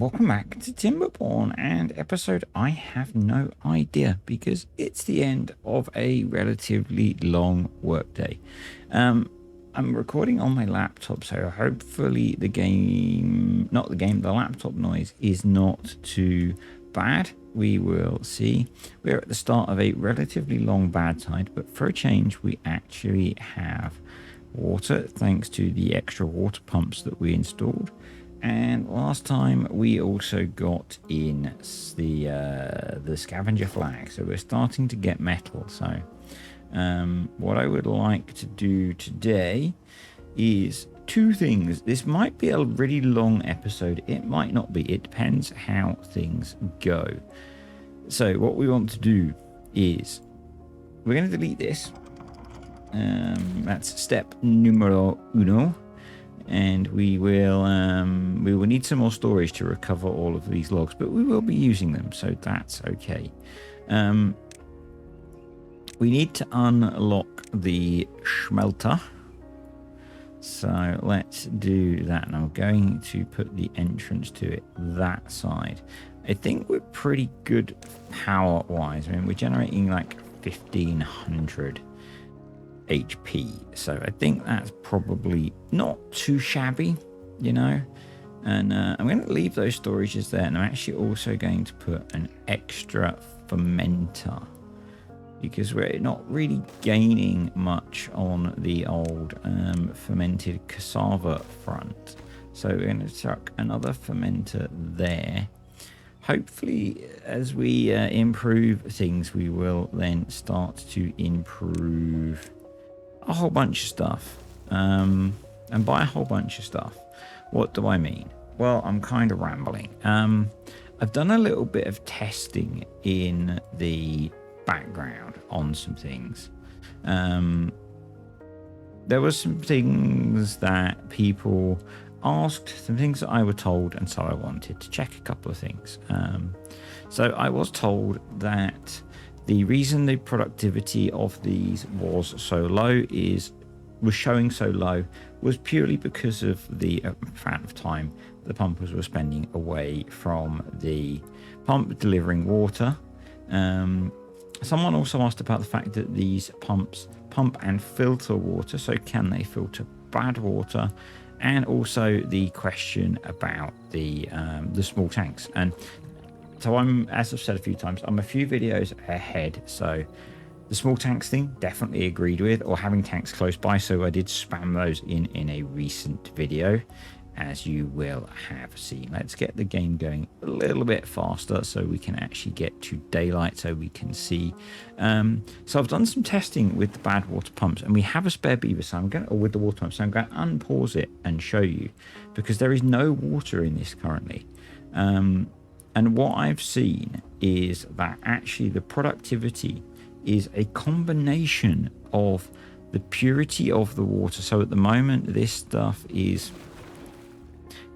welcome back to TimberBorn and episode I have no idea because it's the end of a relatively long workday. I'm recording on my laptop, so hopefully the laptop noise is not too bad. We will see. We're at the start of a relatively long bad tide, but for a change we actually have water thanks to the extra water pumps that we installed. And last time we also got in the scavenger flag, so we're starting to get metal. So what I would like to do today is two things. This might be a really long episode, it might not be, it depends how things go. So what we want to do is we're going to delete this. That's step numero uno. And we will need some more storage to recover all of these logs, but we will be using them, so that's okay. We need to unlock the smelter, so let's do that. And I'm going to put the entrance to it that side. I think we're pretty good power wise. I mean, we're generating like 1500 HP, so I think that's probably not too shabby, you know. And I'm going to leave those storages there, and I'm actually also going to put an extra fermenter because we're not really gaining much on the old fermented cassava front, so we're going to chuck another fermenter there. Hopefully as we improve things, we will then start to improve a whole bunch of stuff. And by a whole bunch of stuff, what do I mean? Well, I'm kind of rambling. I've done a little bit of testing in the background on some things. There were some things that people asked, some things that I were told, and so I wanted to check a couple of things. So I was told that the reason the productivity of these was showing so low was purely because of the amount of time the pumpers were spending away from the pump delivering water. Someone also asked about the fact that these pumps pump and filter water, so can they filter bad water? And also the question about the small tanks. And so I'm, as I've said a few times, I'm a few videos ahead. So the small tanks thing, definitely agreed with, or having tanks close by. So I did spam those in a recent video, as you will have seen. Let's get the game going a little bit faster so we can actually get to daylight so we can see. So I've done some testing with the bad water pumps, and we have a spare beaver, so I'm going to, with the water pumps, so I'm going to unpause it and show you, because there is no water in this currently. And what I've seen is that actually the productivity is a combination of the purity of the water. So at the moment, this stuff is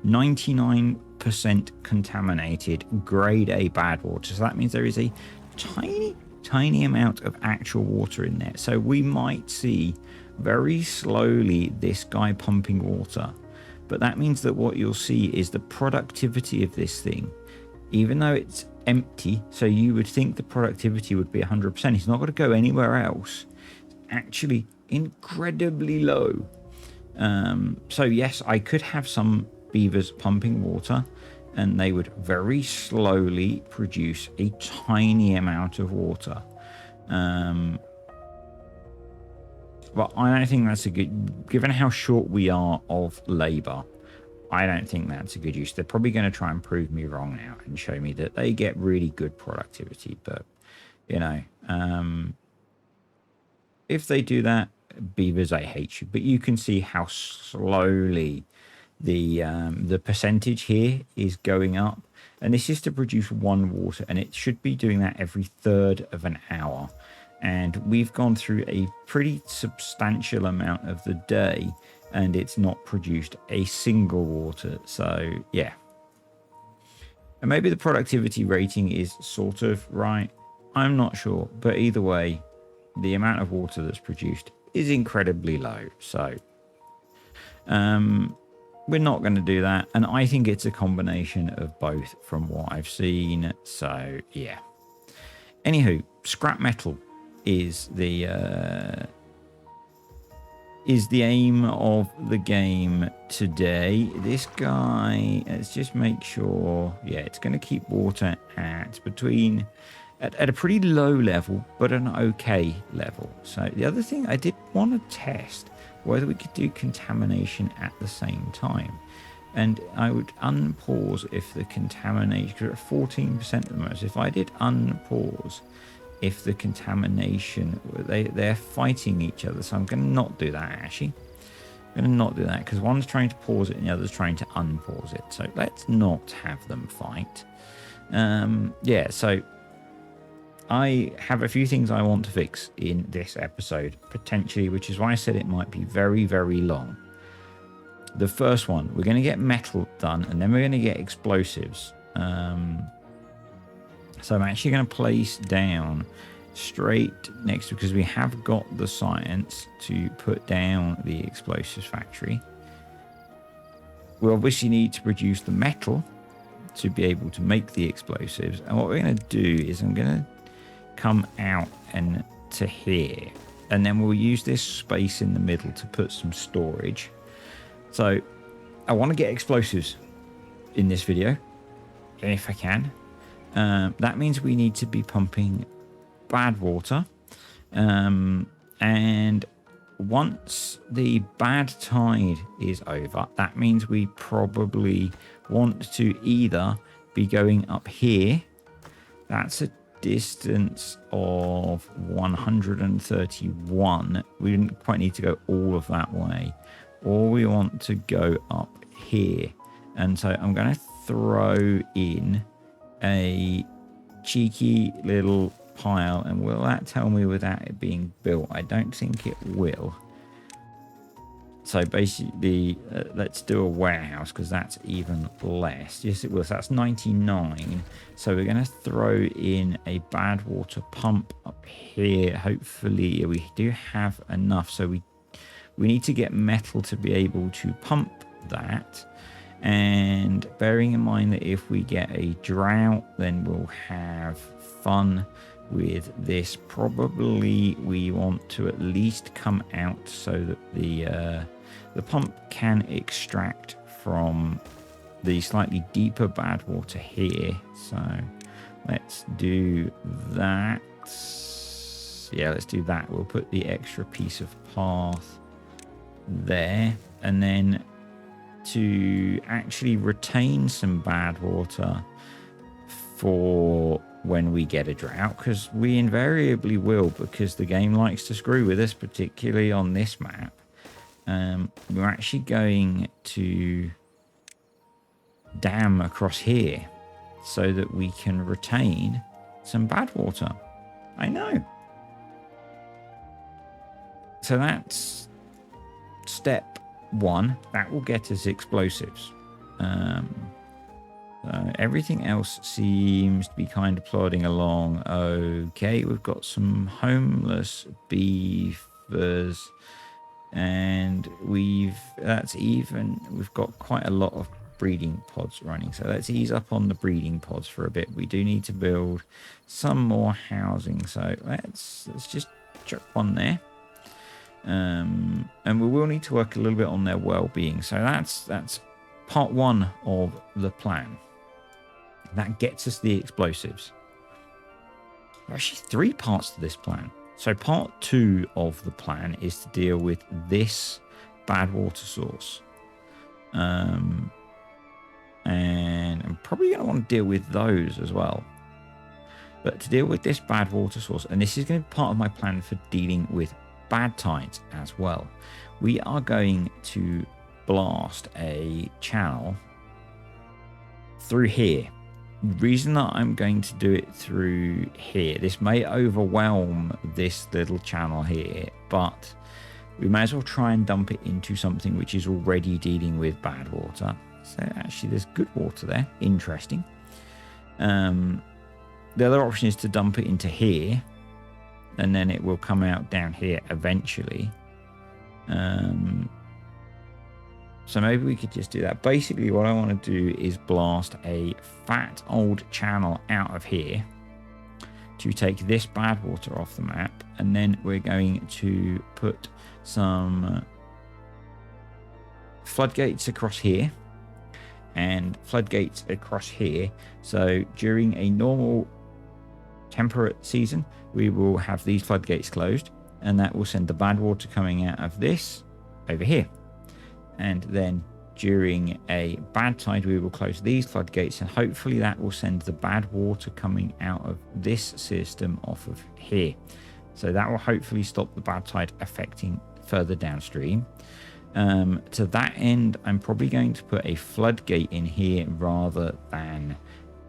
99% contaminated grade A bad water. So that means there is a tiny amount of actual water in there. So we might see very slowly this guy pumping water. But that means that what you'll see is the productivity of this thing, even though it's empty, so you would think the productivity would be 100%. It's not going to go anywhere else. It's actually incredibly low. So yes, I could have some beavers pumping water, and they would very slowly produce a tiny amount of water. But I don't think that's a good, given how short we are of labor, I don't think that's a good use. They're probably going to try and prove me wrong now and show me that they get really good productivity. But, you know, if they do that, beavers, I hate you. But you can see how slowly the percentage here is going up. And this is to produce one water, and it should be doing that every third of an hour. And we've gone through a pretty substantial amount of the day, and it's not produced a single water. So yeah, and maybe the productivity rating is sort of right, I'm not sure, but either way, the amount of water that's produced is incredibly low. So we're not going to do that. And I think it's a combination of both from what I've seen. So, yeah. Anywho, scrap metal is the aim of the game today. This guy, let's just make sure, yeah, it's going to keep water at a pretty low level, but an okay level. So the other thing I did want to test whether we could do contamination at the same time. And I would unpause if the contamination, because we're at 14% at the moment. So if I did unpause, if the contamination, they're fighting each other. So I'm going to not do that, actually. I'm going to not do that because one's trying to pause it and the other's trying to unpause it. So let's not have them fight. Yeah, so I have a few things I want to fix in this episode, potentially, which is why I said it might be very, very long. The first one, we're going to get metal done, and then we're going to get explosives. So I'm actually going to place down straight next, because we have got the science to put down the explosives factory. We obviously need to produce the metal to be able to make the explosives. And what we're going to do is I'm going to come out and to here, and then we'll use this space in the middle to put some storage. So I want to get explosives in this video if I can. That means we need to be pumping bad water, and once the bad tide is over, that means we probably want to either be going up here. That's a distance of 131. We didn't quite need to go all of that way, or we want to go up here. And so I'm going to throw in a cheeky little pile, and will that tell me without it being built? I don't think it will. So basically, let's do a warehouse, because that's even less. Yes, it will. So that's 99. So we're going to throw in a bad water pump up here. Hopefully, we do have enough. So we need to get metal to be able to pump that. And bearing in mind that if we get a drought, then we'll have fun with this. Probably we want to at least come out so that the pump can extract from the slightly deeper bad water here. So let's do that. Yeah, let's do that. We'll put the extra piece of path there, and then to actually retain some bad water for when we get a drought, because we invariably will, because the game likes to screw with us, particularly on this map. We're actually going to dam across here so that we can retain some bad water. I know. So that's step one. That will get us explosives. Everything else seems to be kind of plodding along okay. We've got some homeless beavers, and we've got quite a lot of breeding pods running. So let's ease up on the breeding pods for a bit. We do need to build some more housing, so let's just chuck one there. And we will need to work a little bit on their well-being. So that's part one of the plan. That gets us the explosives. There are actually 3 parts to this plan. So part 2 of the plan is to deal with this bad water source. And I'm probably going to want to deal with those as well. But to deal with this bad water source, and this is going to be part of my plan for dealing with bad tides as well, we are going to blast a channel through here. Reason that I'm going to do it through here, this may overwhelm this little channel here, but we may as well try and dump it into something which is already dealing with bad water. So actually there's good water there. Interesting. The other option is to dump it into here, and then it will come out down here eventually. So maybe we could just do that. Basically, what I want to do is blast a fat old channel out of here to take this bad water off the map. And then we're going to put some floodgates across here and floodgates across here. So during a normal temperate season, we will have these floodgates closed, and that will send the bad water coming out of this over here. And then during a bad tide, we will close these floodgates, and hopefully that will send the bad water coming out of this system off of here. So that will hopefully stop the bad tide affecting further downstream. To that end, I'm probably going to put a floodgate in here rather than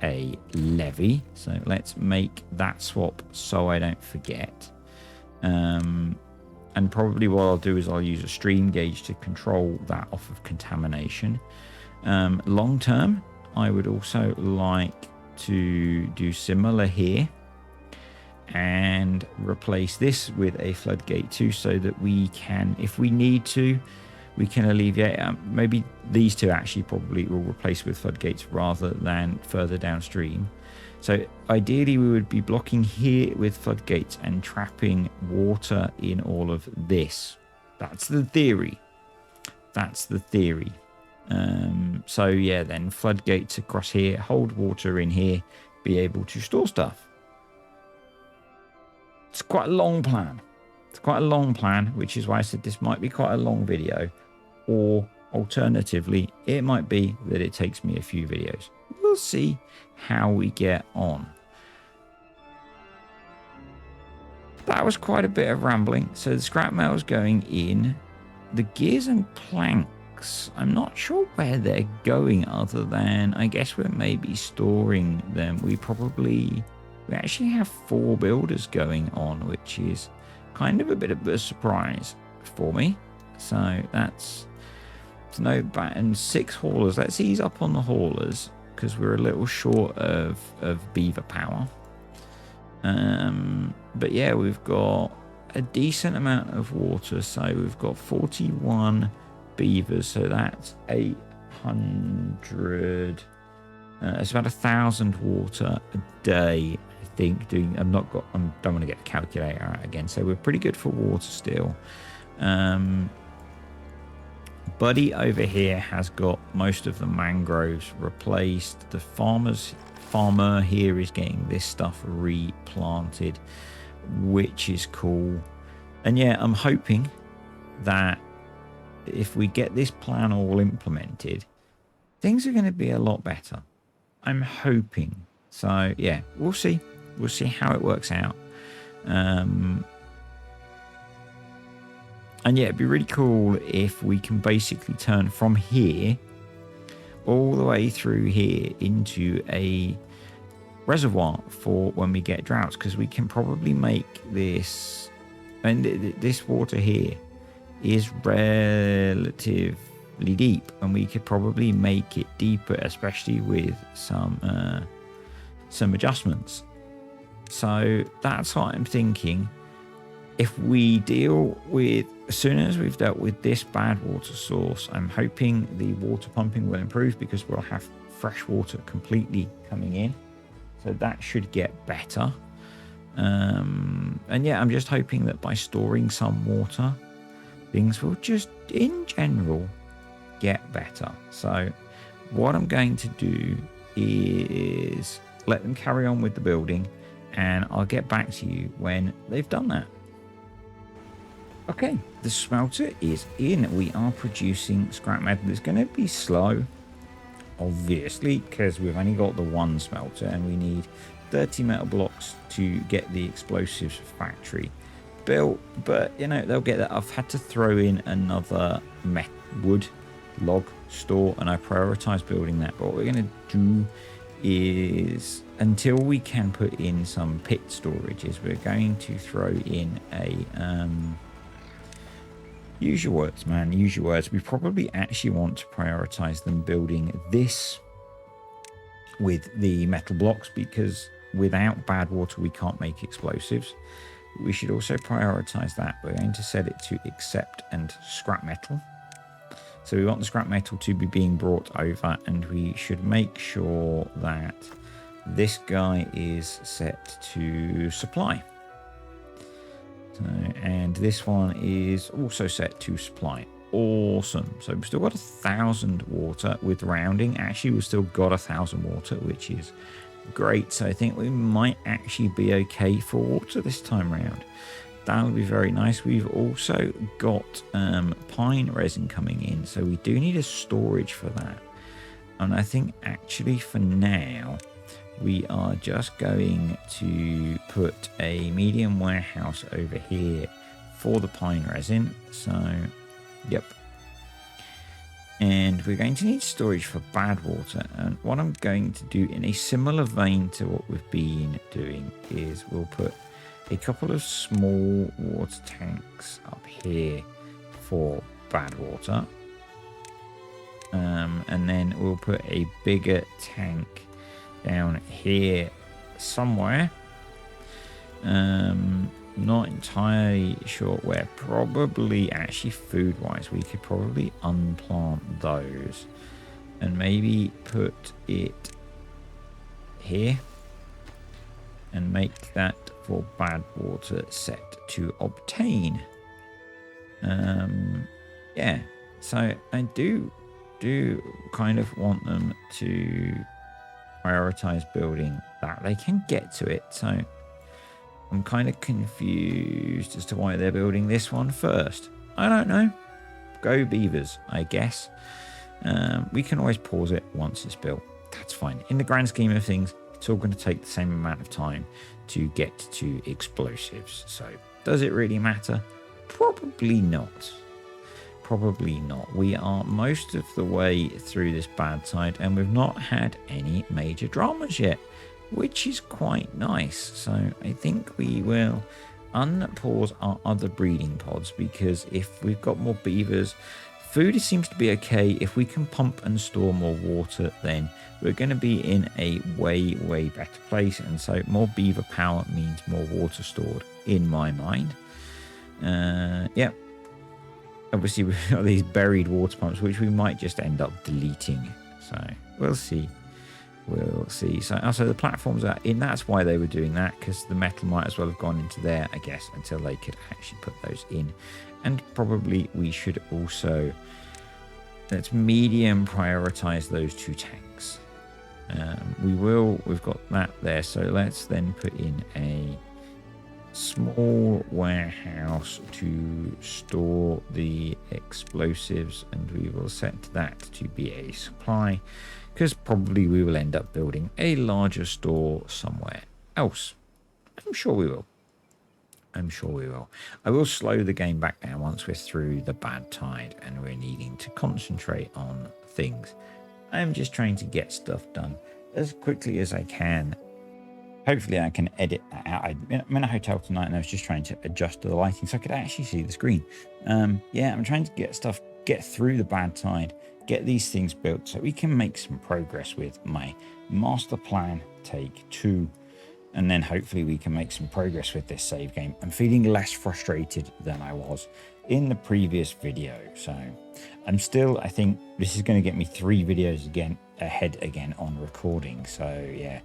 a levee. So let's make that swap so I don't forget. And probably what I'll do is I'll use a stream gauge to control that off of contamination. Long term, I would also like to do similar here and replace this with a floodgate too, so that we can, if we need to, we can alleviate. Maybe these two actually probably will replace with floodgates rather than further downstream. So ideally we would be blocking here with floodgates and trapping water in all of this. That's the theory. That's the theory. So yeah, then floodgates across here, hold water in here, be able to store stuff. It's quite a long plan. It's quite a long plan, which is why I said this might be quite a long video. Or alternatively, it might be that it takes me a few videos. We'll see how we get on. That was quite a bit of rambling. So the scrap metal is going in. The gears and planks, I'm not sure where they're going other than, I guess we're maybe storing them. We actually have 4 builders going on, which is kind of a bit of a surprise for me. So that's no bad. And 6 haulers. Let's ease up on the haulers because we're a little short of beaver power. But yeah, we've got a decent amount of water. So we've got 41 beavers. So that's 800. It's about 1,000 water a day, I think. I don't want to get the calculator out again. So we're pretty good for water still. Buddy over here has got most of the mangroves replaced. The farmer here is getting this stuff replanted, which is cool. And yeah, I'm hoping that if we get this plan all implemented, things are going to be a lot better. I'm hoping. So yeah, we'll see. We'll see how it works out. And yeah, it'd be really cool if we can basically turn from here all the way through here into a reservoir for when we get droughts, because we can probably make this, and this water here is relatively deep, and we could probably make it deeper, especially with some adjustments. So that's what I'm thinking. If we deal with, as soon as we've dealt with this bad water source, I'm hoping the water pumping will improve because we'll have fresh water completely coming in. So that should get better. And yeah, I'm just hoping that by storing some water, things will just, in general, get better. So what I'm going to do is let them carry on with the building, and I'll get back to you when they've done that. Okay, the smelter is in. We are producing scrap metal. It's going to be slow, obviously, because we've only got the one smelter and we need 30 metal blocks to get the explosives factory built. But, you know, they'll get that. I've had to throw in another wood log store, and I prioritize building that. But what we're going to do is, until we can put in some pit storages, we're going to throw in a use your words, man, use your words. We probably actually want to prioritize them building this with the metal blocks, because without bad water we can't make explosives. We should also prioritize that. We're going to set it to accept and scrap metal. So we want the scrap metal to be being brought over, and we should make sure that this guy is set to supply. So, and this one is also set to supply. Awesome. So we've still got 1,000 water with rounding. Actually, we've still got 1,000 water, which is great. So I think we might actually be okay for water this time around. That would be very nice. We've also got pine resin coming in, so we do need a storage for that. And I think actually for now we are just going to put a medium warehouse over here for the pine resin. So yep, and we're going to need storage for Badwater. And what I'm going to do in a similar vein to what we've been doing is we'll put a couple of small water tanks up here for Badwater, and then we'll put a bigger tank down here somewhere. Not entirely sure where. Probably actually food wise we could probably unplant those and maybe put it here and make that for Badwater set to obtain. Yeah, so I do kind of want them to prioritize building that they can get to it. So I'm kind of confused as to why they're building this one first. I don't know. Go beavers, I guess. We can always pause it once it's built. That's fine. In the grand scheme of things, it's all going to take the same amount of time to get to explosives. So does it really matter? Probably not. Probably not. We are most of the way through this bad side and we've not had any major dramas yet, which is quite nice. So I think we will unpause our other breeding pods, because if we've got more beavers, food seems to be okay. If we can pump and store more water, then we're going to be in a way better place. And so more beaver power means more water stored in my mind. Yeah. Obviously, we've got these buried water pumps, which we might just end up deleting. So we'll see. We'll see. So also the platforms are in. That's why they were doing that, because the metal might as well have gone into there, I guess, until they could actually put those in. And probably we should also, let's medium prioritize those two tanks. We've got that there. So let's then put in a small warehouse to store the explosives, and we will set that to be a supply, because probably we will end up building a larger store somewhere else. I'm sure we will. I will slow the game back down once we're through the bad tide and we're needing to concentrate on things. I'm just trying to get stuff done as quickly as I can. Hopefully I can edit that out. I'm in a hotel tonight and I was just trying to adjust the lighting so I could actually see the screen. Yeah, I'm trying to get through the bad tide, get these things built so we can make some progress with my master plan take 2. And then hopefully we can make some progress with this save game. I'm feeling less frustrated than I was in the previous video. So I think this is going to get me 3 videos ahead again on recording. So yeah.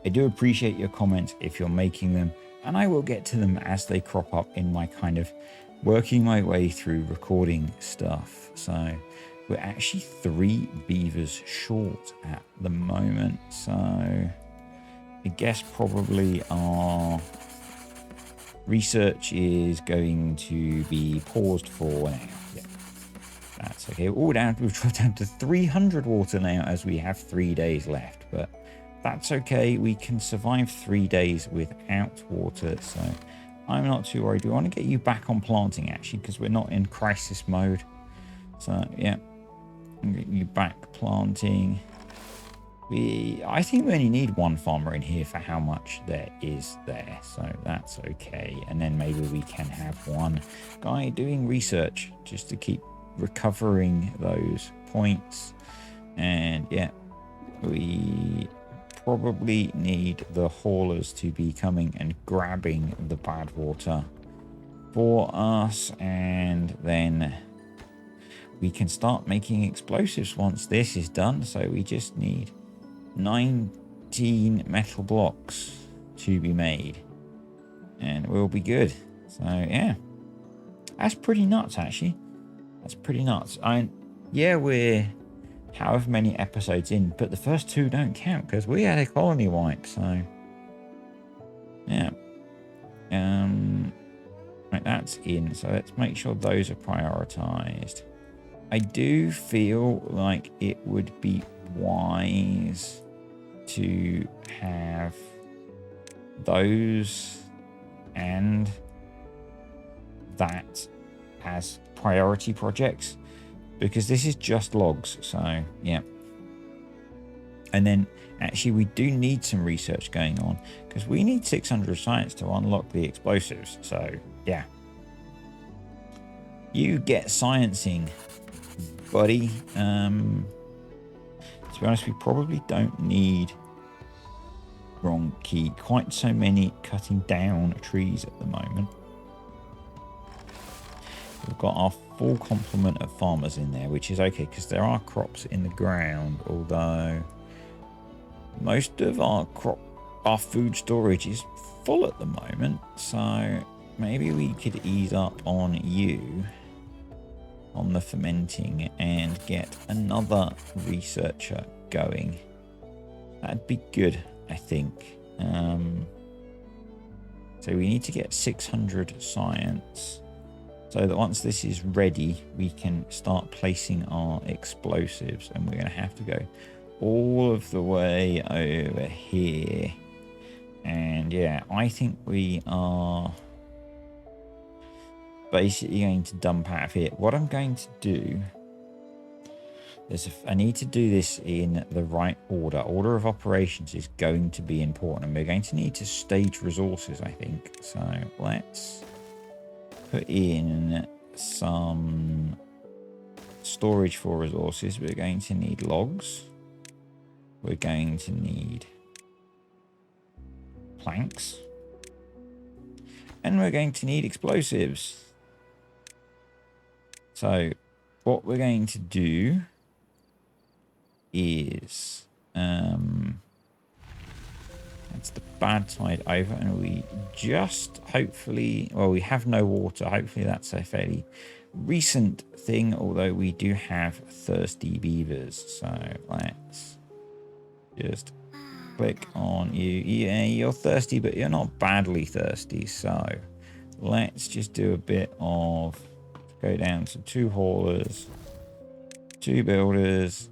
I do appreciate your comments if you're making them, and I will get to them as they crop up in my kind of working my way through recording stuff. So we're actually 3 beavers short at the moment. So I guess probably our research is going to be paused for now. Yeah, that's okay. We've dropped down to 300 water now as we have 3 days left, but that's okay. We can survive 3 days without water, so I'm not too worried. We want to get you back on planting, actually, because we're not in crisis mode. So, yeah, get you back planting. I think we only need 1 farmer in here for how much there is there, so that's okay. And then maybe we can have 1 guy doing research just to keep recovering those points. And, yeah, we probably need the haulers to be coming and grabbing the bad water for us, and then we can start making explosives once this is done. So we just need 19 metal blocks to be made, and we'll be good. So yeah, that's pretty nuts, actually. That's pretty nuts. Yeah, we're however many episodes in, but the first 2 don't count because we had a colony wipe. So yeah, right, that's in. So let's make sure those are prioritized. I do feel like it would be wise to have those and that as priority projects, because this is just logs. So yeah, and then actually we do need some research going on because we need 600 science to unlock the explosives. So yeah, you get sciencing, buddy. To be honest, we probably don't need, wrong key, quite so many cutting down trees at the moment. We've got our full complement of farmers in there, which is okay because there are crops in the ground, although most of our food storage is full at the moment. So maybe we could ease up on you on the fermenting and get another researcher going. That'd be good, I think. So we need to get 600 science so that once this is ready, we can start placing our explosives, and we're going to have to go all of the way over here. And yeah, I think we are basically going to dump out of here. What I'm going to do is, I need to do this in the right order. Order of operations is going to be important, and we're going to need to stage resources, I think. So let's put in some storage for resources. We're going to need logs. We're going to need planks. And we're going to need explosives. So what we're going to do is that's the bad side over, and we just hopefully, well, we have no water. Hopefully that's a fairly recent thing, although we do have thirsty beavers. So let's just click on you. Yeah, you're thirsty, but you're not badly thirsty. So let's just do a bit of, go down to 2 haulers, 2 builders.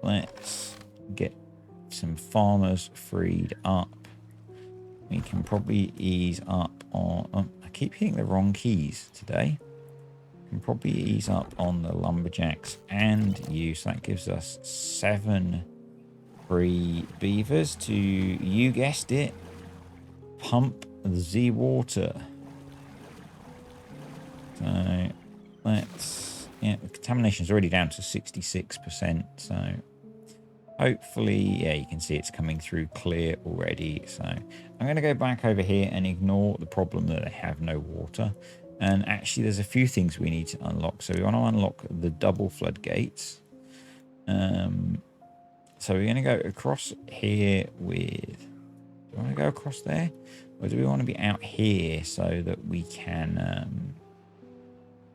Let's get some farmers freed up. We can probably ease up on, I keep hitting the wrong keys today. Can probably ease up on the lumberjacks and you. So that gives us 7 free beavers to, you guessed it, pump the water. So let's, yeah, the contamination is already down to 66%. So hopefully, yeah, you can see it's coming through clear already. So I'm going to go back over here and ignore the problem that I have no water. And actually, there's a few things we need to unlock. So we want to unlock the double floodgates. So we're going to go across here with, do we want to go across there? Or do we want to be out here so that we can,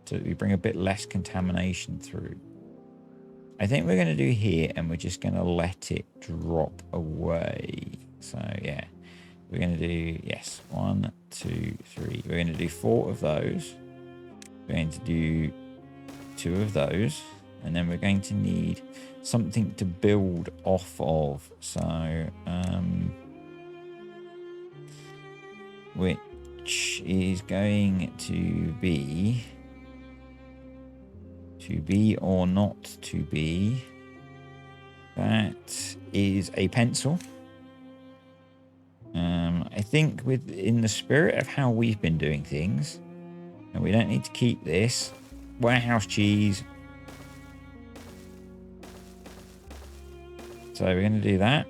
so that we bring a bit less contamination through? I think we're going to do here, and we're just going to let it drop away. So yeah, we're going to do, yes, 1, 2, 3. We're going to do 4 of those. We're going to do 2 of those, and then we're going to need something to build off of. So which is going to be or not to be, that is a pencil. I think in the spirit of how we've been doing things, and we don't need to keep this, warehouse cheese. So we're going to do that.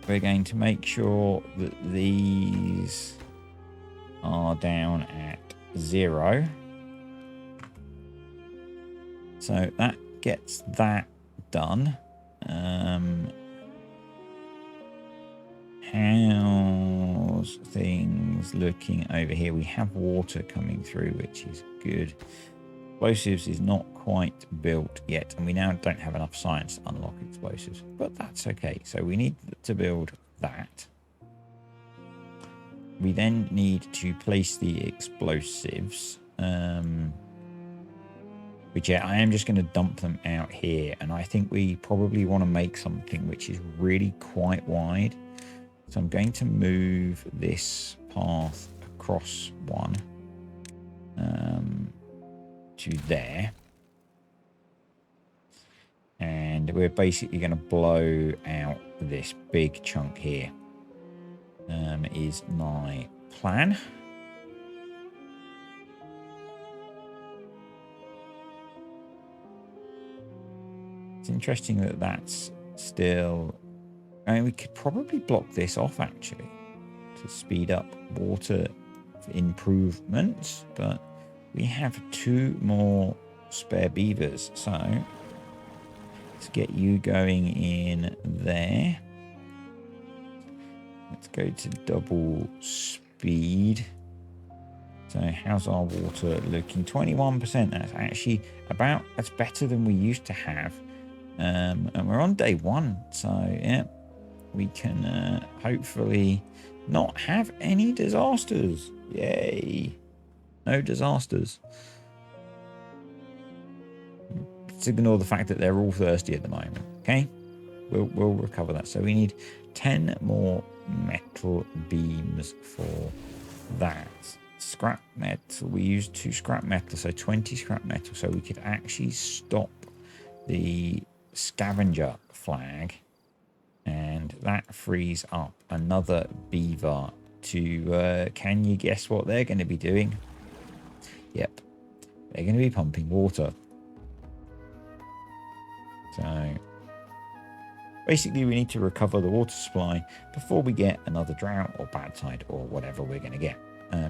We're going to make sure that these are down at 0. So that gets that done. How's things looking over here? We have water coming through, which is good. Explosives is not quite built yet, and we now don't have enough science to unlock explosives, but that's okay. So we need to build that. We then need to place the explosives, which, yeah, I am just going to dump them out here, and I think we probably want to make something which is really quite wide. So I'm going to move this path across one to there. And we're basically going to blow out this big chunk here, is my plan. It's interesting that that's still... I mean, we could probably block this off, actually, to speed up water improvements, but we have 2 more spare beavers, so let's get you going in there. Let's go to double speed. So how's our water looking? 21%. That's actually that's better than we used to have. And we're on day 1, so yeah, we can hopefully not have any disasters. Yay. No disasters. Let's ignore the fact that they're all thirsty at the moment. Okay, we'll recover that. So we need 10 more metal beams for that. Scrap metal, we used 2 scrap metal, so 20 scrap metal, so we could actually stop the scavenger flag, and that frees up another beaver to can you guess what they're going to be doing? Yep, they're going to be pumping water. So basically we need to recover the water supply before we get another drought or bad tide or whatever we're going to get,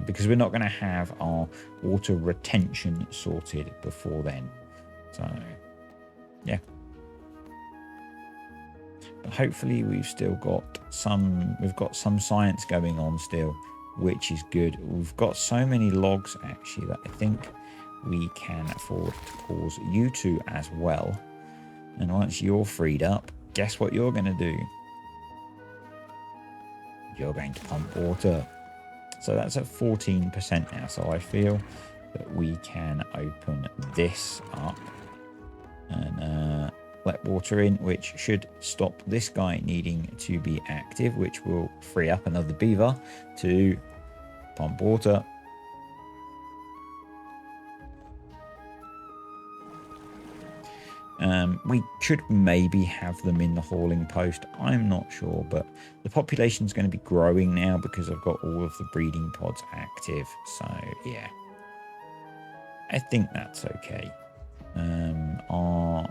because we're not going to have our water retention sorted before then. So yeah, but hopefully we've got some science going on still, which is good. We've got so many logs actually that I think we can afford to pause you 2 as well. And once you're freed up, guess what you're going to do? You're going to pump water. So that's at 14% now. So I feel that we can open this up and let water in, which should stop this guy needing to be active, which will free up another beaver to pump water. We should maybe have them in the hauling post. I'm not sure, but the population is going to be growing now because I've got all of the breeding pods active. So yeah, I think that's okay. Our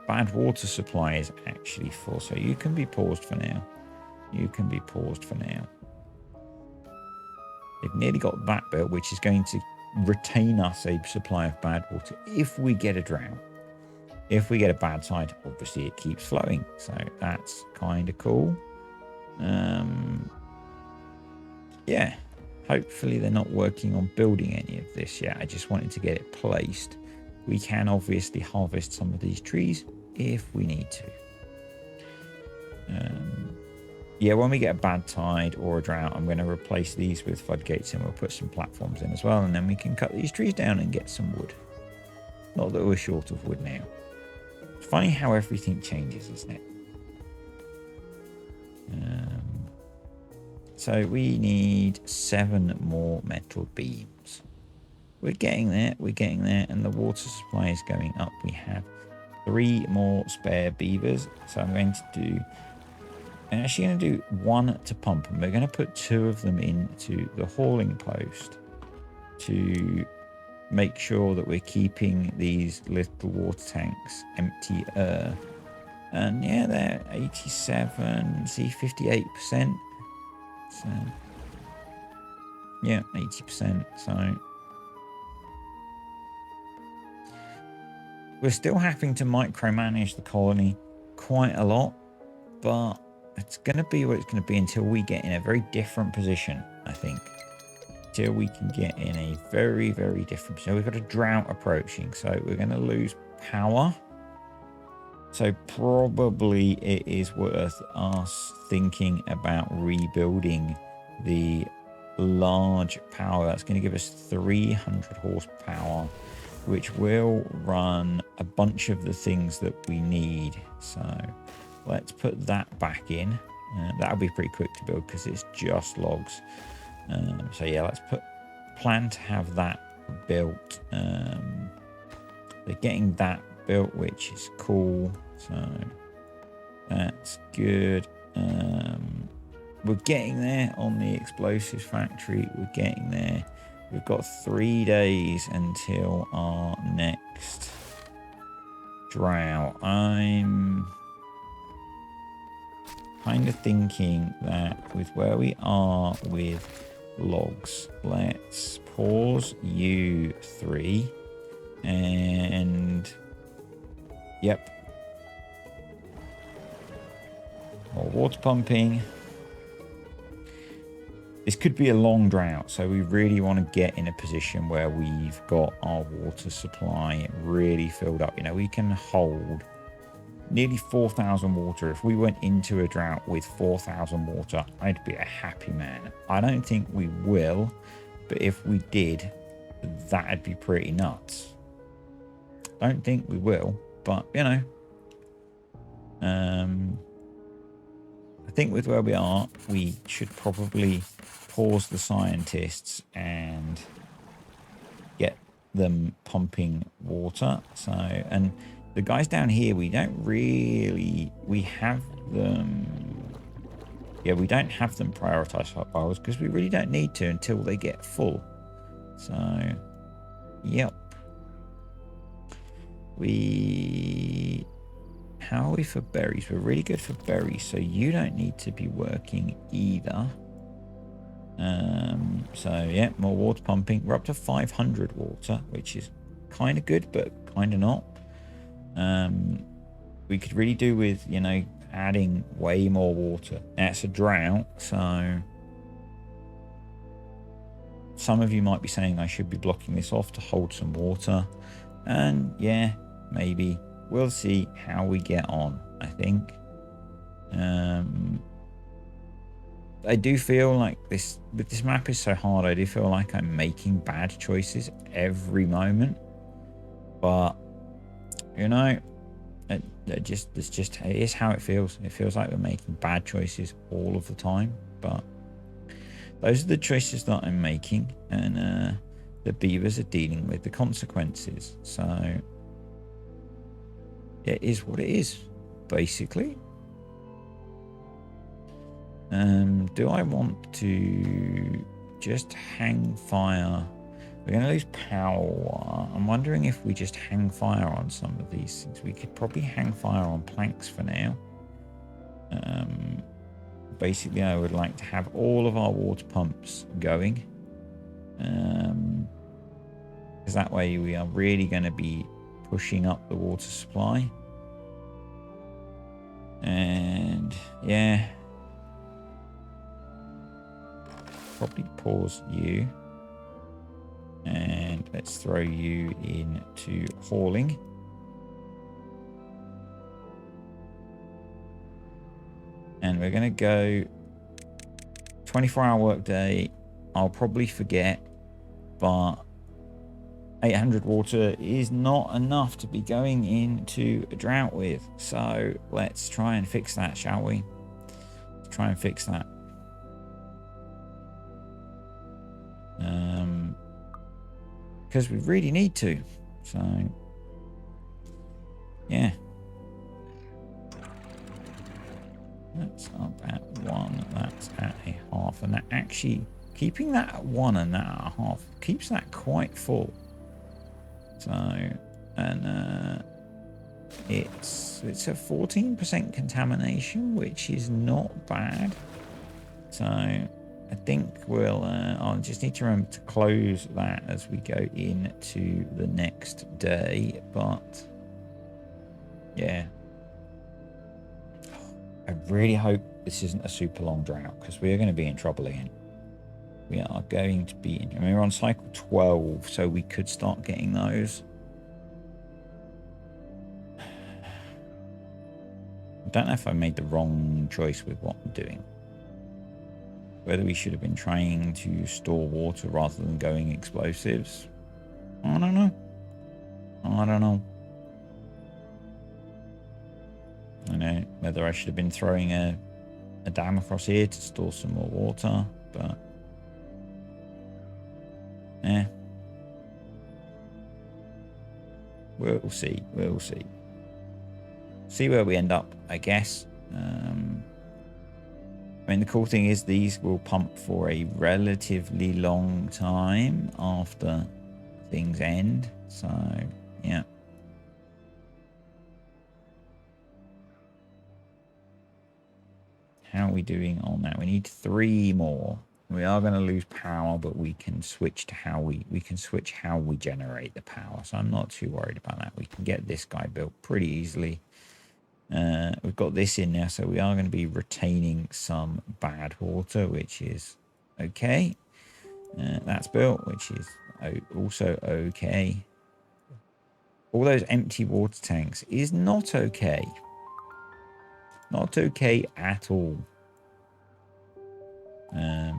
bad water supply is actually full, so you can be paused for now. You can be paused for now. They've nearly got that built, which is going to retain us a supply of bad water if we get a drought. If we get a bad tide, obviously it keeps flowing, so that's kind of cool. Yeah, hopefully they're not working on building any of this yet. I just wanted to get it placed. We can obviously harvest some of these trees if we need to. Yeah, when we get a bad tide or a drought, I'm going to replace these with floodgates, and we'll put some platforms in as well, and then we can cut these trees down and get some wood. Not that we're short of wood now. It's funny how everything changes, isn't it? So we need 7 more metal beams. We're getting there, and the water supply is going up. We have 3 more spare beavers, so I'm actually going to do 1 to pump, and we're going to put 2 of them into the hauling post to make sure that we're keeping these little water tanks emptier. And yeah, they're 87, see, 58%. So yeah, 80%. So we're still having to micromanage the colony quite a lot, but it's going to be what it's going to be until we get in a very different position, I think. Until we can get in a very, very different position. We've got a drought approaching, so we're going to lose power. So probably it is worth us thinking about rebuilding the large power. That's going to give us 300 horsepower, which will run a bunch of the things that we need. So let's put that back in. That'll be pretty quick to build because it's just logs. So yeah, let's plan to have that built. They're getting that built, which is cool. So that's good. We're getting there on the explosives factory. We're getting there. We've got 3 days until our next drought. I'm kind of thinking that with where we are with logs, let's pause U3 and yep, more water pumping. This could be a long drought, so we really want to get in a position where we've got our water supply really filled up. You know, we can hold nearly 4,000 water. If we went into a drought with 4,000 water, I'd be a happy man. I don't think we will, but if we did, that'd be pretty nuts. Don't think we will, but you know, I think with where we are, we should probably pause the scientists and get them pumping water. So, and the guys down here, we have them. Yeah, we don't have them prioritize hot barrels because we really don't need to until they get full. So, yep. How are we for berries? We're really good for berries, so you don't need to be working either. So yeah, more water pumping. We're up to 500 water, which is kind of good, but kind of not. We could really do with, you know, adding way more water. Now, it's a drought, so some of you might be saying I should be blocking this off to hold some water, and yeah, maybe we'll see how we get on. I think I do feel like this map is so hard. I do feel like I'm making bad choices every moment, but you know, it is how it feels. It feels like we're making bad choices all of the time, but those are the choices that I'm making, and the beavers are dealing with the consequences. So it is what it is, basically. Do I want to just hang fire? We're going to lose power. I'm wondering if we just hang fire on some of these things. We could probably hang fire on planks for now. Basically, I would like to have all of our water pumps going. Because that way we are really going to be pushing up the water supply. And yeah, probably pause you, and let's throw you into hauling. And we're going to go 24-hour workday. I'll probably forget, but 800 water is not enough to be going into a drought with. So let's try and fix that, shall we? Let's try and fix that. Because we really need to. So yeah, that's up at 1. That's at a half, and that actually keeping that at 1 and that at a half keeps that quite full. So, and it's a 14% contamination, which is not bad. So I think we'll I'll just need to remember to close that as we go into the next day. But Yeah. I really hope this isn't a super long drought, because we are going to be in trouble again. We are going to be in... I mean, we're on cycle 12, so we could start getting those. I don't know if I made the wrong choice with what I'm doing. Whether we should have been trying to store water rather than going explosives. I don't know. I don't know. I know whether I should have been throwing a dam across here to store some more water, but we'll see. We'll see. See where we end up, I guess. I mean, the cool thing is these will pump for a relatively long time after things end. So, yeah. How are we doing on that? We need 3 more. We are going to lose power, but we can switch to how we generate the power. So I'm not too worried about that. We can get this guy built pretty easily. We've got this in now, so we are going to be retaining some bad water, which is okay. That's built, which is also okay. All those empty water tanks is not okay. Not okay at all.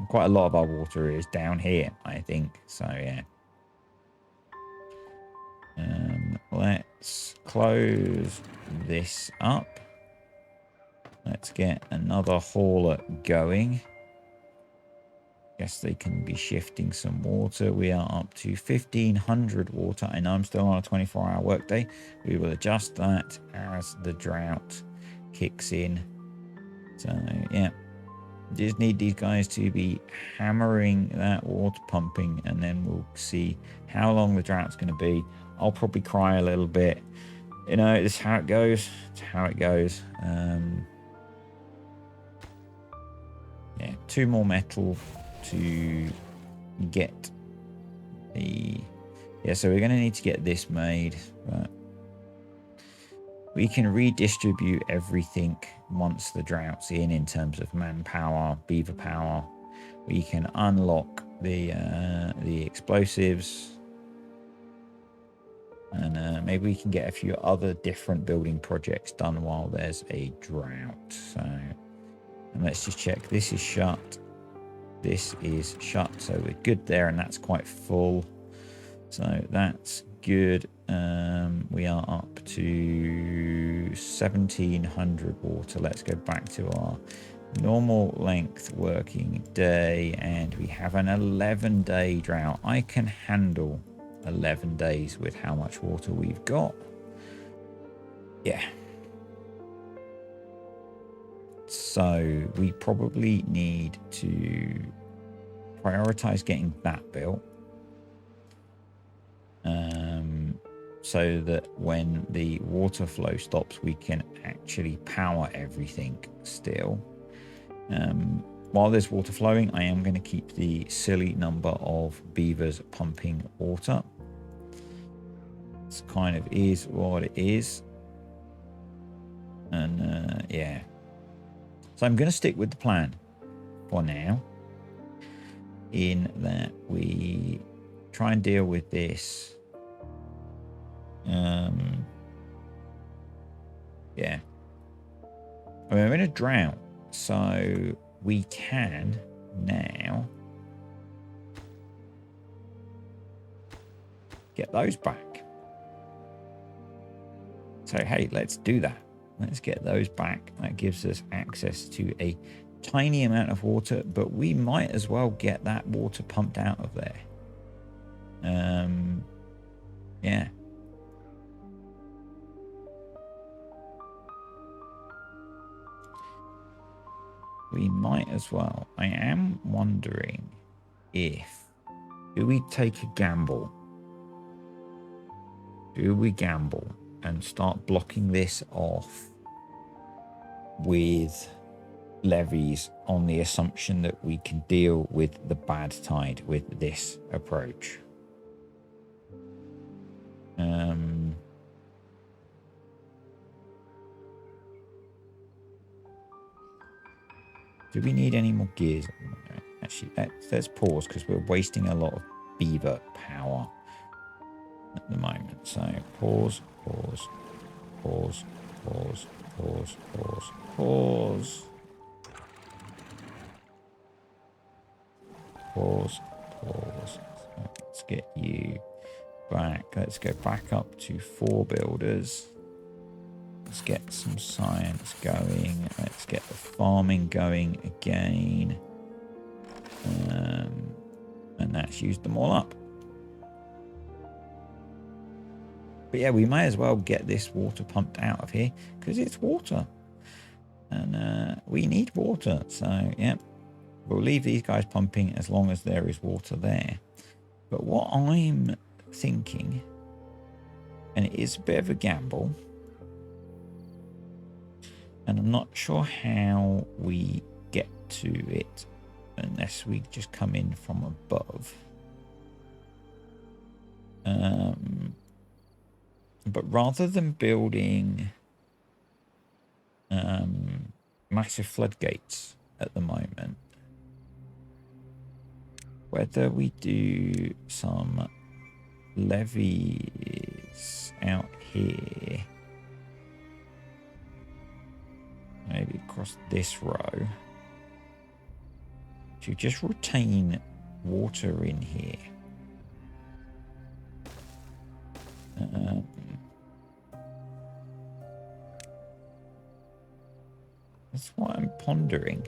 Quite a lot of our water is down here, I think. So, yeah. Let's close this up. Let's get another hauler going. Guess they can be shifting some water. We are up to 1,500 water. I know I'm still on a 24-hour workday. We will adjust that as the drought kicks in. So, yeah. Just need these guys to be hammering that water pumping, and then we'll see how long the drought's going to be. I'll probably cry a little bit. You know, this is how it goes. It's how it goes. Yeah, 2 more metal to get the... Yeah, so we're going to need to get this made, but we can redistribute everything once the drought's in terms of manpower, beaver power. We can unlock the explosives, and maybe we can get a few other different building projects done while there's a drought. So, and let's just check. This is shut. This is shut, so we're good there, and that's quite full. So that's good. We are up to 1,700 water. Let's go back to our normal length working day, and we have an 11-day drought. I can handle 11 days with how much water we've got. Yeah. So we probably need to prioritize getting that built. So that when the water flow stops, we can actually power everything still. While there's water flowing, I am going to keep the silly number of beavers pumping water. This kind of is what it is. And yeah. So I'm going to stick with the plan for now, in that we try and deal with this. Yeah. I mean, we're in a drought, so we can now get those back. So, hey, let's do that. Let's get those back. That gives us access to a tiny amount of water, but we might as well get that water pumped out of there. Yeah. We might as well. I am wondering if... Do we take a gamble? Do we gamble and start blocking this off with levies on the assumption that we can deal with the bad tide with this approach? Do we need any more gears? Actually, let's pause because we're wasting a lot of beaver power at the moment. So pause, pause, pause, pause, pause, pause, pause. Pause, pause. So let's get you back. Let's go back up to 4 builders. Let's get some science going. Let's get the farming going again. And that's used them all up. But yeah, we may as well get this water pumped out of here because it's water. And we need water. So, yeah. We'll leave these guys pumping as long as there is water there. But what I'm thinking, and it is a bit of a gamble, and I'm not sure how we get to it unless we just come in from above. But rather than building massive floodgates at the moment, whether we do some levees out here, maybe across this row, to just retain water in here. That's what I'm pondering.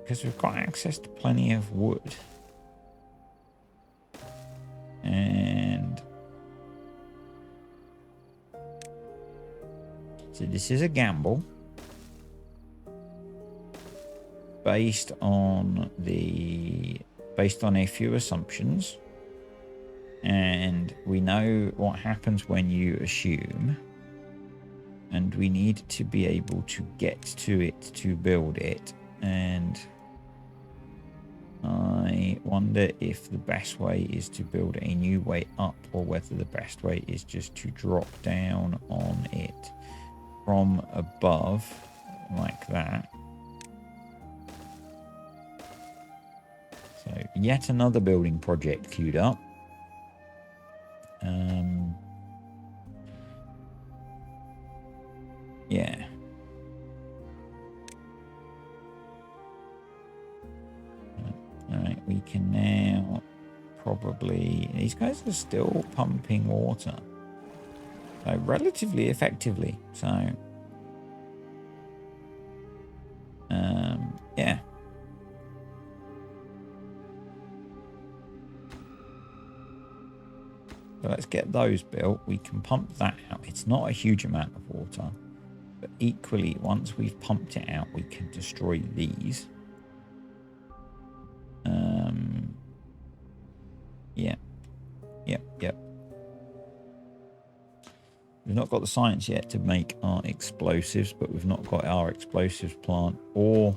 Because we've got access to plenty of wood. And so this is a gamble based on a few assumptions. And we know what happens when you assume. And we need to be able to get to it to build it. And I wonder if the best way is to build a new way up, or whether the best way is just to drop down on it from above like that. So yet another building project queued up. Yeah. Alright, we can now probably... These guys are still pumping water. So relatively effectively. So... yeah. So let's get those built. We can pump that out. It's not a huge amount of water. But equally, once we've pumped it out, we can destroy these. Yep. We've not got the science yet to make our explosives, but we've not got our explosives plant or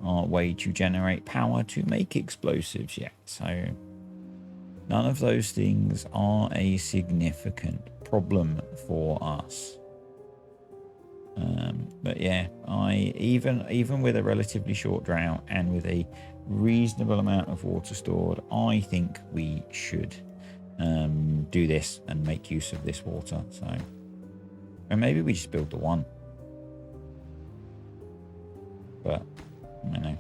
our way to generate power to make explosives yet. So none of those things are a significant problem for us. But yeah, even with a relatively short drought and with a reasonable amount of water stored, I think we should do this and make use of this water. So, and maybe we just build the one. But I don't know.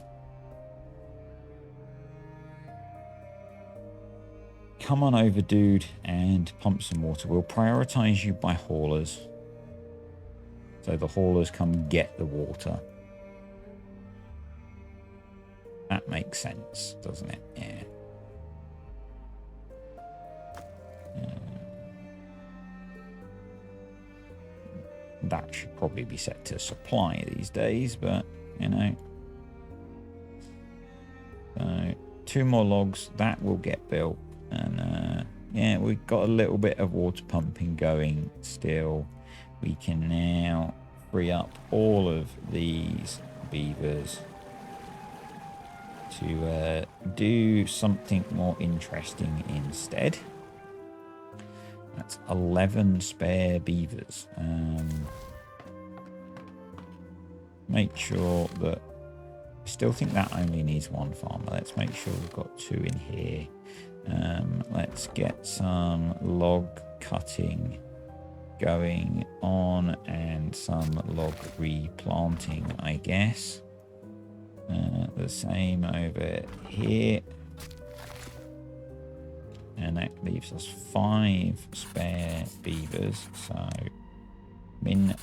Come on over, dude, and pump some water. We'll prioritize you by haulers. So the haulers come get the water. That makes sense, doesn't it? Yeah. That should probably be set to supply these days, but, you know. So, 2 more logs, that will get built. And, yeah, we've got a little bit of water pumping going still. We can now free up all of these beavers to do something more interesting instead. That's 11 spare beavers. Make sure that... I still think that only needs one farmer. Let's make sure we've got 2 in here. Let's get some log cutting going on and some log replanting, I guess. The same over here. And that leaves us 5 spare beavers. So, min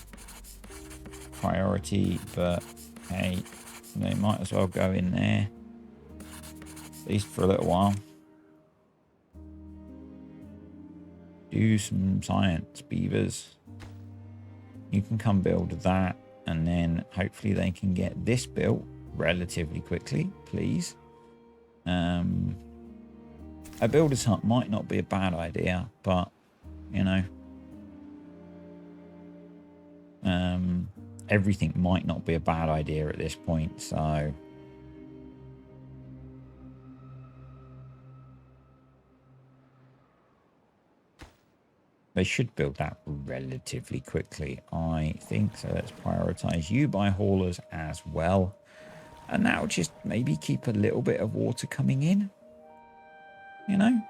priority, but hey, they might as well go in there. At least for a little while. Do some science, beavers. You can come build that, and then hopefully they can get this built relatively quickly, please. A builder's hut might not be a bad idea, but, you know, everything might not be a bad idea at this point, so... They should build that relatively quickly, I think. So let's prioritize you by haulers as well. And now just maybe keep a little bit of water coming in. You know?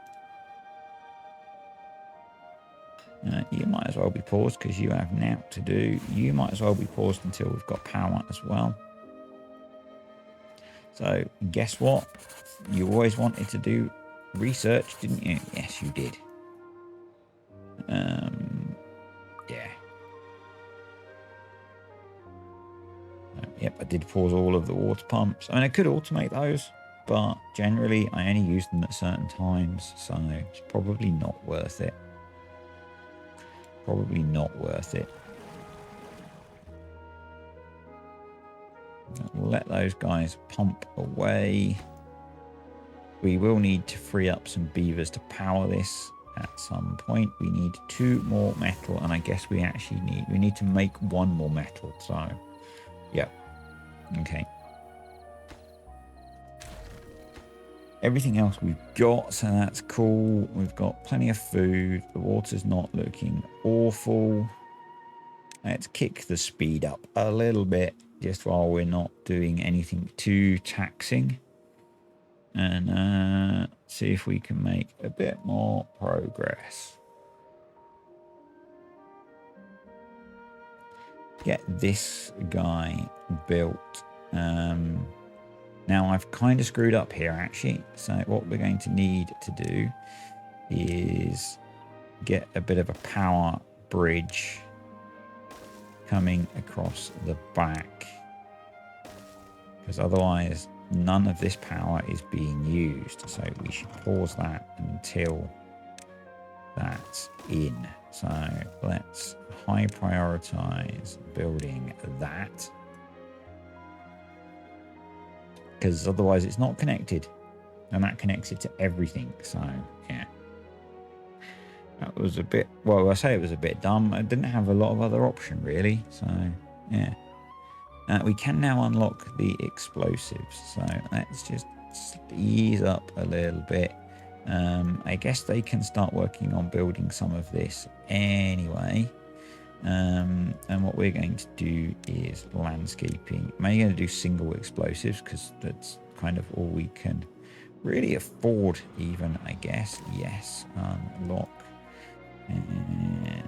You might as well be paused because you have now to do. You might as well be paused until we've got power as well. So guess what? You always wanted to do research, didn't you? Yes, you did. Yeah. Yep, I did pause all of the water pumps. I mean, I could automate those, but generally I only use them at certain times, so it's probably not worth it. Probably not worth it. Let those guys pump away. We will need to free up some beavers to power this. At some point we need 2 more metal, and I guess we actually need to make 1 more metal, so yeah, okay. Everything else we've got, so that's cool. We've got plenty of food. The water's not looking awful. Let's kick the speed up a little bit just while we're not doing anything too taxing. And see if we can make a bit more progress. Get this guy built. Now I've kind of screwed up here actually. So what we're going to need to do is get a bit of a power bridge coming across the back. Because otherwise none of this power is being used, so we should pause that until that's in. So let's high prioritize building that, because otherwise it's not connected, and that connects it to everything. So yeah, that was a bit, well, I say it was a bit dumb. I didn't have a lot of other option really, so yeah. We can now unlock the explosives, so let's just ease up a little bit. I guess they can start working on building some of this anyway. And what we're going to do is landscaping. I'm only going to do single explosives because that's kind of all we can really afford even, I guess. Yes, unlock. And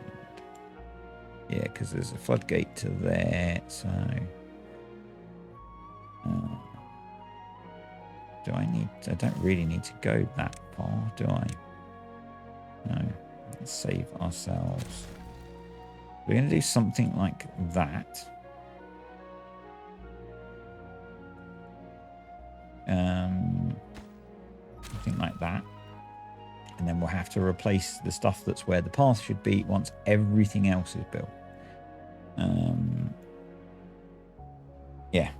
yeah, because there's a floodgate to there, so... do I need... I don't really need to go that far, do I? No. Let's save ourselves. We're going to do something like that. Something like that. And then we'll have to replace the stuff that's where the path should be once everything else is built. Yeah.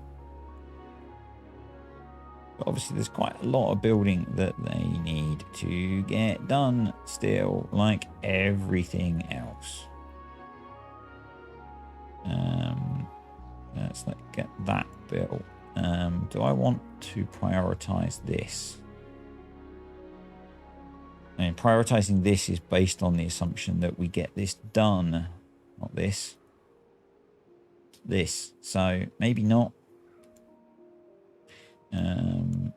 But obviously there's quite a lot of building that they need to get done still, like everything else. Let's get that built. Do I want to prioritize this? And prioritizing this is based on the assumption that we get this done, not this. This. So maybe not.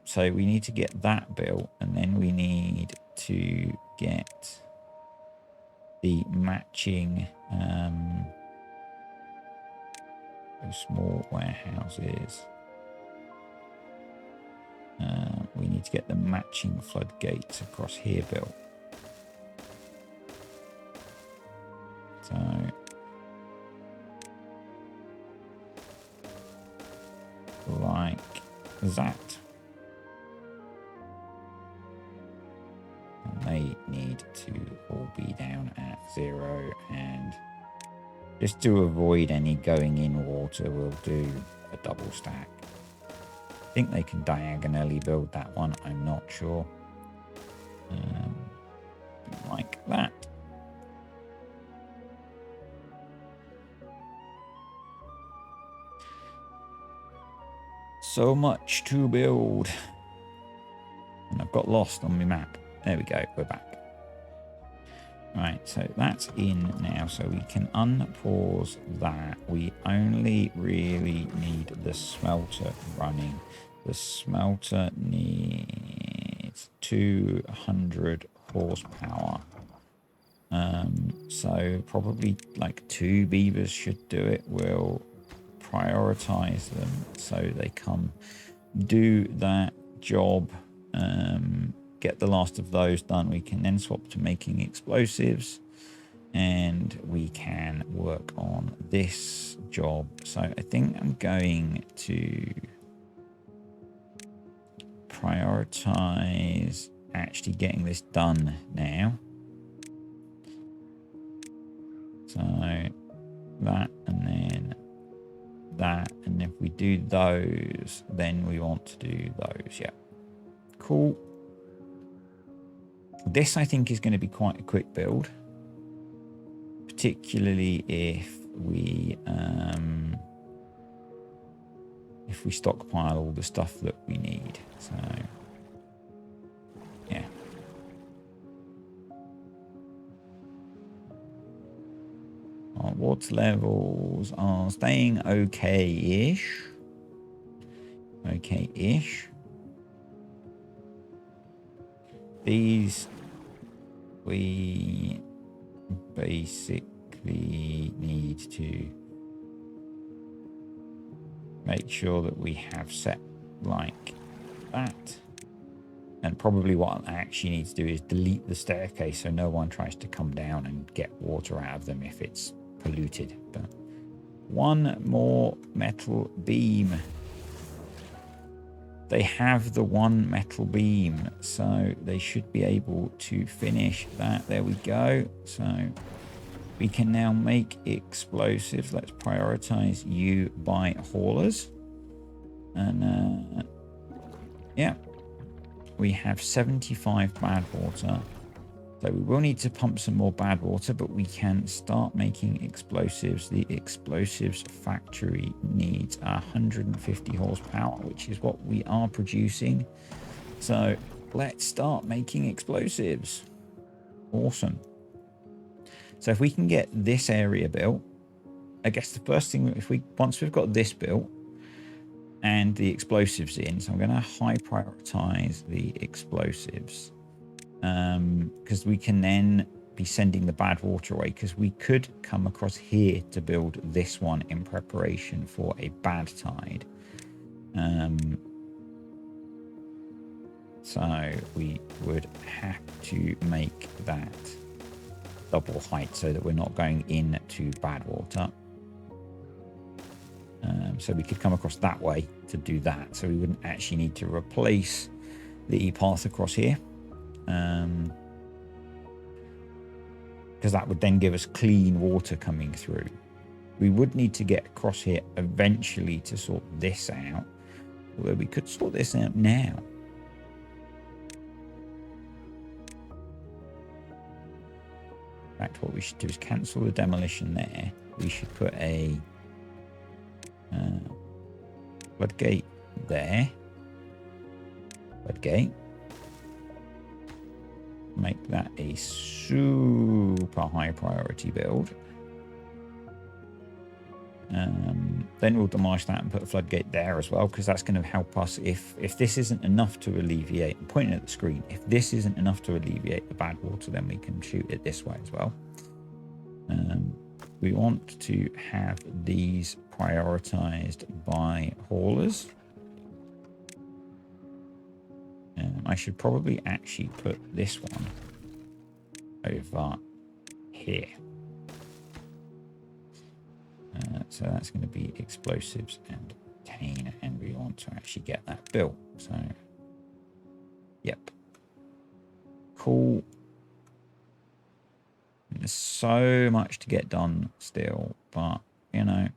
So we need to get that built, and then we need to get the matching small warehouses. We need to get the matching floodgates across here built. So like that. And they need to all be down at 0, and just to avoid any going in water, we'll do a double stack. I think they can diagonally build that one, I'm not sure. Like that. So much to build. And I've got lost on my map. There we go, we're back. Right, so that's in now, so we can unpause that. We only really need the smelter running. The smelter needs 200 horsepower. So probably like 2 beavers should do it. We'll prioritize them so they come do that job. Get the last of those done. We can then swap to making explosives, and we can work on this job. So I think I'm going to prioritize actually getting this done now. So that, and then that, and if we do those, then we want to do those. Yeah, cool. This, I think, is going to be quite a quick build, particularly if we stockpile all the stuff that we need. So, yeah. Our water levels are staying okay-ish. Okay-ish. These, we basically need to make sure that we have set like that. And probably what I actually need to do is delete the staircase so no one tries to come down and get water out of them if it's polluted. But one more metal beam. They have the one metal beam, so they should be able to finish that. There we go. So we can now make explosives. Let's prioritize you by haulers. And yeah, we have 75 bad water. So we will need to pump some more bad water, but we can start making explosives. The explosives factory needs 150 horsepower, which is what we are producing. So let's start making explosives. Awesome. So if we can get this area built, I guess the first thing, once we've got this built and the explosives in, so I'm going to high prioritize the explosives. Because we can then be sending the bad water away, because we could come across here to build this one in preparation for a bad tide. So we would have to make that double height so that we're not going into bad water. So we could come across that way to do that, so we wouldn't actually need to replace the path across here. Because that would then give us clean water coming through. We would need to get across here eventually to sort this out, although we could sort this out now. In fact, what we should do is cancel the demolition there. We should put a floodgate there. Floodgate. make that a super high priority build. Then we'll demolish that and put a floodgate there as well, because that's going to help us if this isn't enough to alleviate, I'm pointing at the screen, if this isn't enough to alleviate the bad water, then we can shoot it this way as well. We want to have these prioritized by haulers. I should probably actually put this one over here. So that's going to be explosives and cane, and we want to actually get that built. So, yep. Cool. There's so much to get done still, but, you know,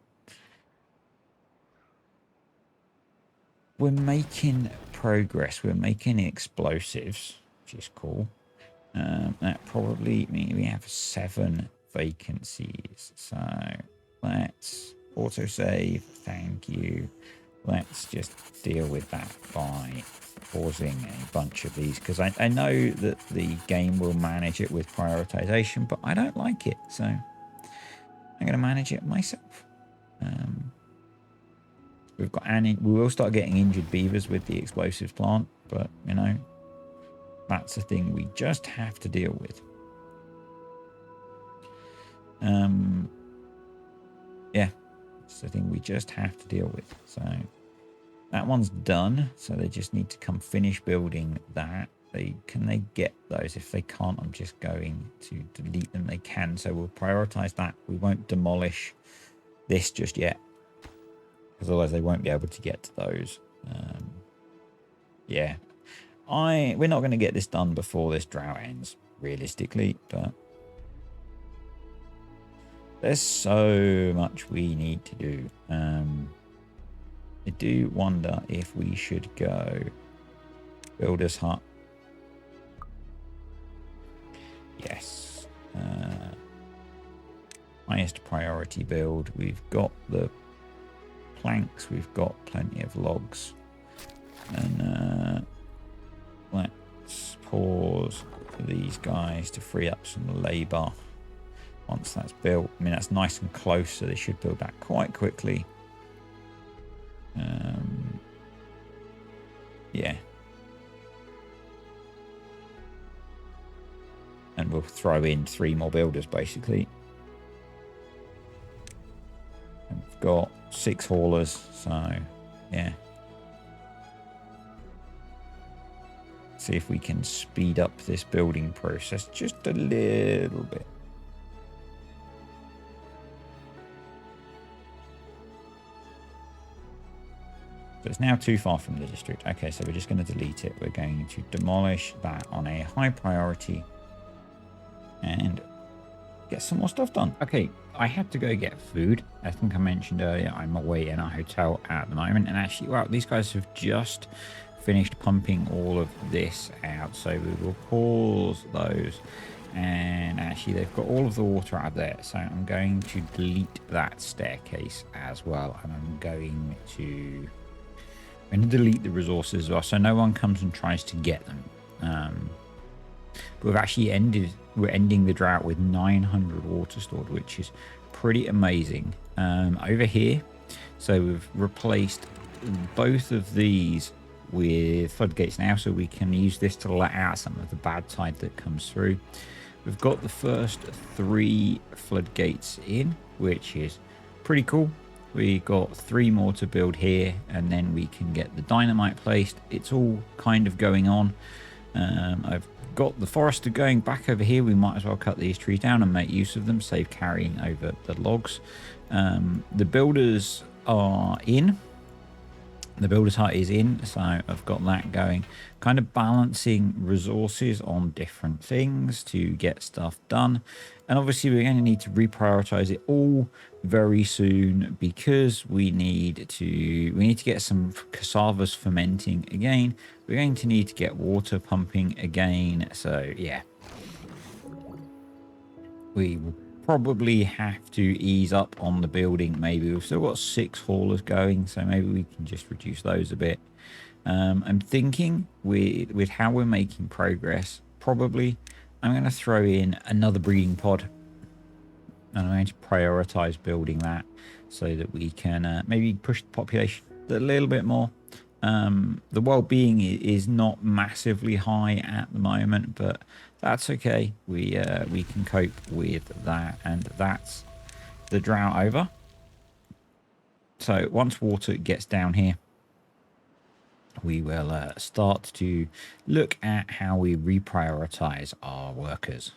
we're making progress. We're making explosives, which is cool. That probably means we have 7 vacancies. So let's autosave. Thank you. Let's just deal with that by pausing a bunch of these, because I know that the game will manage it with prioritization, but I don't like it, so I'm going to manage it myself. We will start getting injured beavers with the explosives plant, but you know, that's a thing we just have to deal with. Yeah, it's the thing we just have to deal with. So that one's done, so they just need to come finish building that. Can they get those? If they can't, I'm just going to delete them. They can, so we'll prioritize that. We won't demolish this just yet, because otherwise they won't be able to get to those. Yeah, we're not going to get this done before this drought ends, realistically, but there's so much we need to do. I do wonder if we should go builder's hut. Yes. Highest priority build. We've got the planks. We've got plenty of logs. And let's pause for these guys to free up some labor. Once that's built, I mean, that's nice and close, so they should build that quite quickly. Yeah. And we'll throw in 3 more builders, basically. And we've got 6 haulers, so, yeah. See if we can speed up this building process just a little bit. So it's now too far from the district. Okay, so we're just going to delete it. We're going to demolish that on a high priority and get some more stuff done. Okay, I had to go get food. I think I mentioned earlier I'm away in a hotel at the moment, and actually, wow, these guys have just finished pumping all of this out, so we will pause those. And actually, they've got all of the water out there, so I'm going to delete that staircase as well, and I'm going to delete the resources as well, so no one comes and tries to get them. But we've actually we're ending the drought with 900 water stored, which is pretty amazing. Over here, so we've replaced both of these with floodgates now, so we can use this to let out some of the bad tide that comes through. We've got the first 3 floodgates in, which is pretty cool. We got 3 more to build here, and then we can get the dynamite placed. It's all kind of going on. I've got the forester going back over here. We might as well cut these trees down and make use of them, save carrying over the logs. The builders are in. The builder's hut is in, so I've got that going. Kind of balancing resources on different things to get stuff done. And obviously we're going to need to reprioritize it all very soon, because we need to get some cassavas fermenting again. We're going to need to get water pumping again. So yeah, we will probably have to ease up on the building. Maybe we've still got 6 haulers going, so maybe we can just reduce those a bit. I'm thinking with how we're making progress, probably I'm going to throw in another breeding pod, and I'm going to prioritize building that so that we can maybe push the population a little bit more. The well-being is not massively high at the moment, but that's okay. We can cope with that, and that's the drought over. So once water gets down here, we will start to look at how we reprioritize our workers.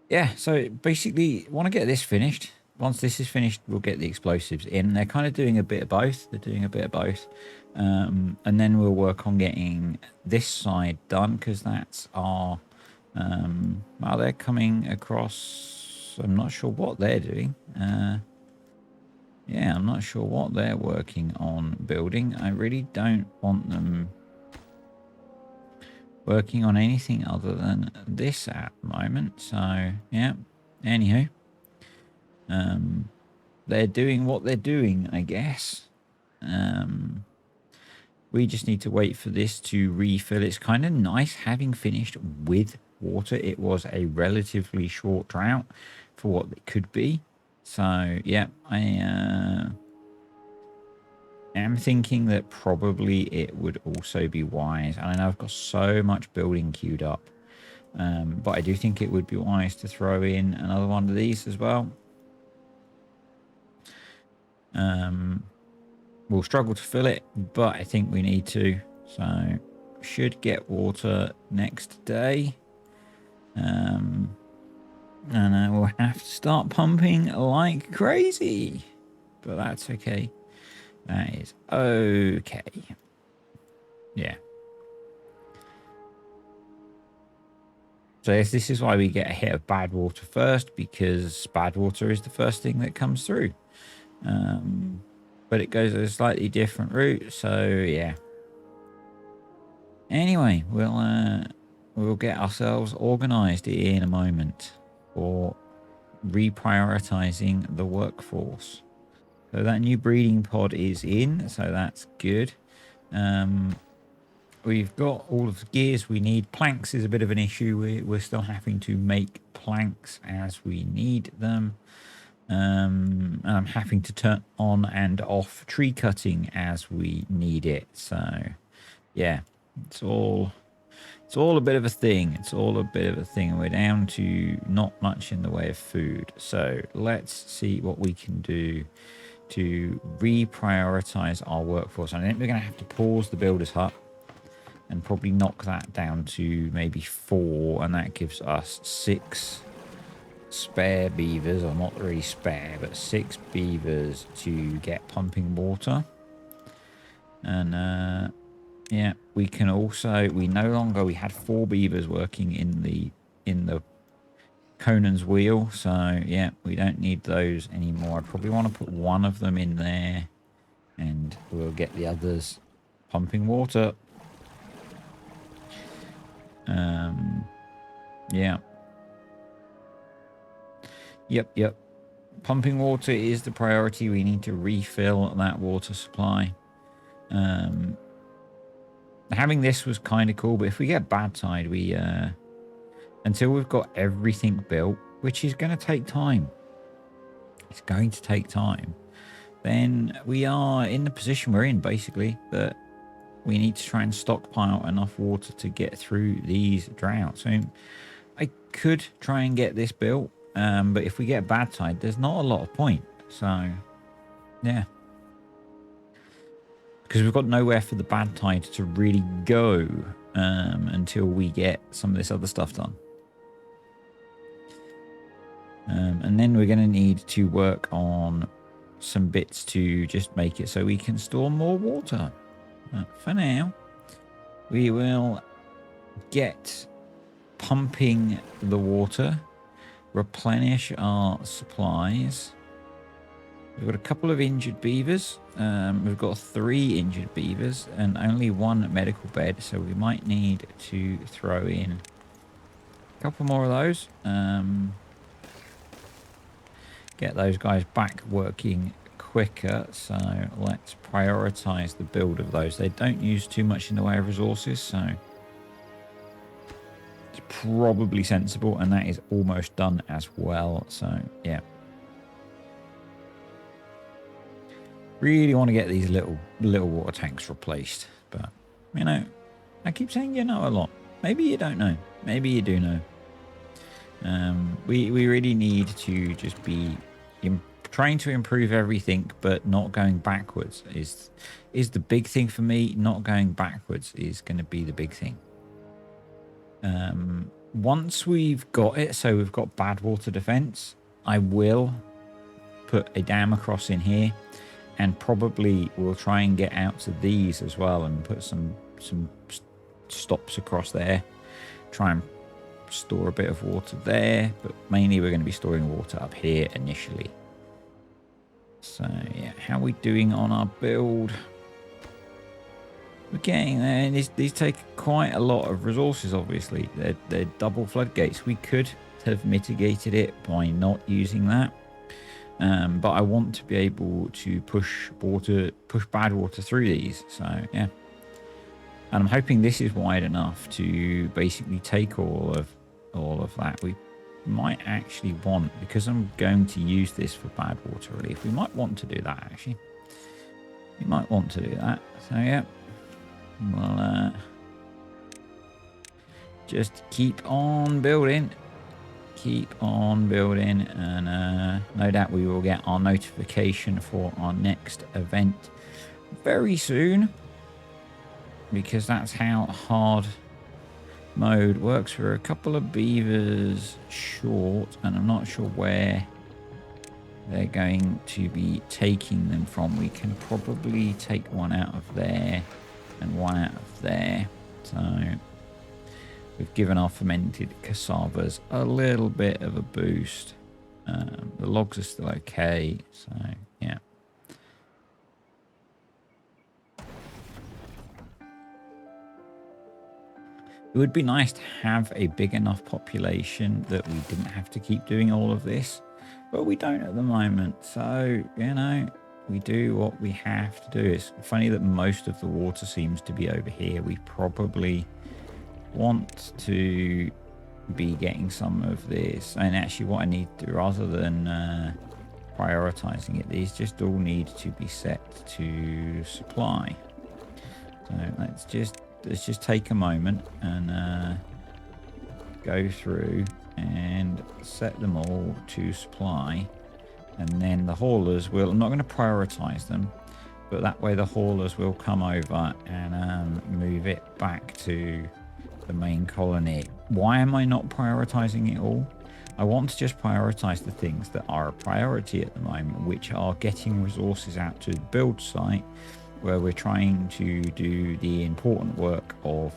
Yeah, so basically want to get this finished. Once this is finished, we'll get the explosives in. They're kind of doing a bit of both. They're doing a bit of both. And then we'll work on getting this side done, because that's our... well, they're coming across... I'm not sure what they're doing. Yeah, I'm not sure what they're working on building. I really don't want them working on anything other than this at the moment. So, yeah. Anywho. They're doing what they're doing, I guess. We just need to wait for this to refill. It's kind of nice having finished with water. It was a relatively short drought for what it could be. So, yeah, I am thinking that probably it would also be wise. And I know I've got so much building queued up. But I do think it would be wise to throw in another one of these as well. We'll struggle to fill it, but I think we need to. So, should get water next day. And we'll have to start pumping like crazy. But that's okay. That is okay. Yeah. So yes, this is why we get a hit of bad water first, because bad water is the first thing that comes through. But it goes a slightly different route, so yeah. Anyway, we'll get ourselves organized in a moment for reprioritizing the workforce. So that new breeding pod is in, so that's good. We've got all of the gears we need. Planks is a bit of an issue. We're still having to make planks as we need them. And I'm having to turn on and off tree cutting as we need it. So, yeah, it's all a bit of a thing. It's all a bit of a thing. We're down to not much in the way of food. So let's see what we can do to reprioritize our workforce. I think we're going to have to pause the builder's hut and probably knock that down to maybe 4, and that gives us 6 spare beavers, or not really spare, but 6 beavers to get pumping water. And yeah, we can also, we had 4 beavers working in the Conan's wheel, so yeah, we don't need those anymore. I probably want to put one of them in there, and we'll get the others pumping water. Yeah. Yep. Pumping water is the priority. We need to refill that water supply. Having this was kind of cool, but if we get bad tide, we until we've got everything built, which is going to take time. It's going to take time. Then we are in the position we're in, basically, that we need to try and stockpile enough water to get through these droughts. So I could try and get this built, but if we get bad tide, there's not a lot of point. So, yeah. Because we've got nowhere for the bad tide to really go until we get some of this other stuff done. And then we're going to need to work on some bits to just make it so we can store more water. But for now, we will get pumping the water, replenish our supplies. We've got a couple of injured beavers. We've got 3 injured beavers and only 1 medical bed, so we might need to throw in a couple more of those. Get those guys back working quicker, so let's prioritize the build of those. They don't use too much in the way of resources, so probably sensible, and that is almost done as well. So yeah, really want to get these little water tanks replaced, but you know, I keep saying you know a lot. Maybe you don't know. Maybe you do know. We really need to just be trying to improve everything, but not going backwards is the big thing for me. Not going backwards is going to be the big thing. Once we've got it, so we've got bad water defense, I will put a dam across in here, and probably we'll try and get out to these as well and put some stops across there, try and store a bit of water there, but mainly we're going to be storing water up here initially. So yeah, how are we doing on our build? We're getting there, and these take quite a lot of resources. Obviously, they're double floodgates. We could have mitigated it by not using that, but I want to be able to push bad water through these. So yeah, and I'm hoping this is wide enough to basically take all of that. We might actually want, because I'm going to use this for bad water relief, we might want to do that actually. We might want to do that. So yeah. Well, just keep on building, and no doubt we will get our notification for our next event very soon, because that's how hard mode works. We're a couple of beavers short, and I'm not sure where they're going to be taking them from. We can probably take one out of there and one out of there. So we've given our fermented cassavas a little bit of a boost. The logs are still okay, so yeah. It would be nice to have a big enough population that we didn't have to keep doing all of this, but we don't at the moment. So, you know, we do what we have to do. It's funny that most of the water seems to be over here. We probably want to be getting some of this. And actually what I need to do, rather than prioritizing it, these just all need to be set to supply. So let's just take a moment and go through and set them all to supply. And then the haulers will, I'm not going to prioritize them, but that way the haulers will come over and move it back to the main colony. Why am I not prioritizing it all? I want to just prioritize the things that are a priority at the moment, which are getting resources out to the build site, where we're trying to do the important work of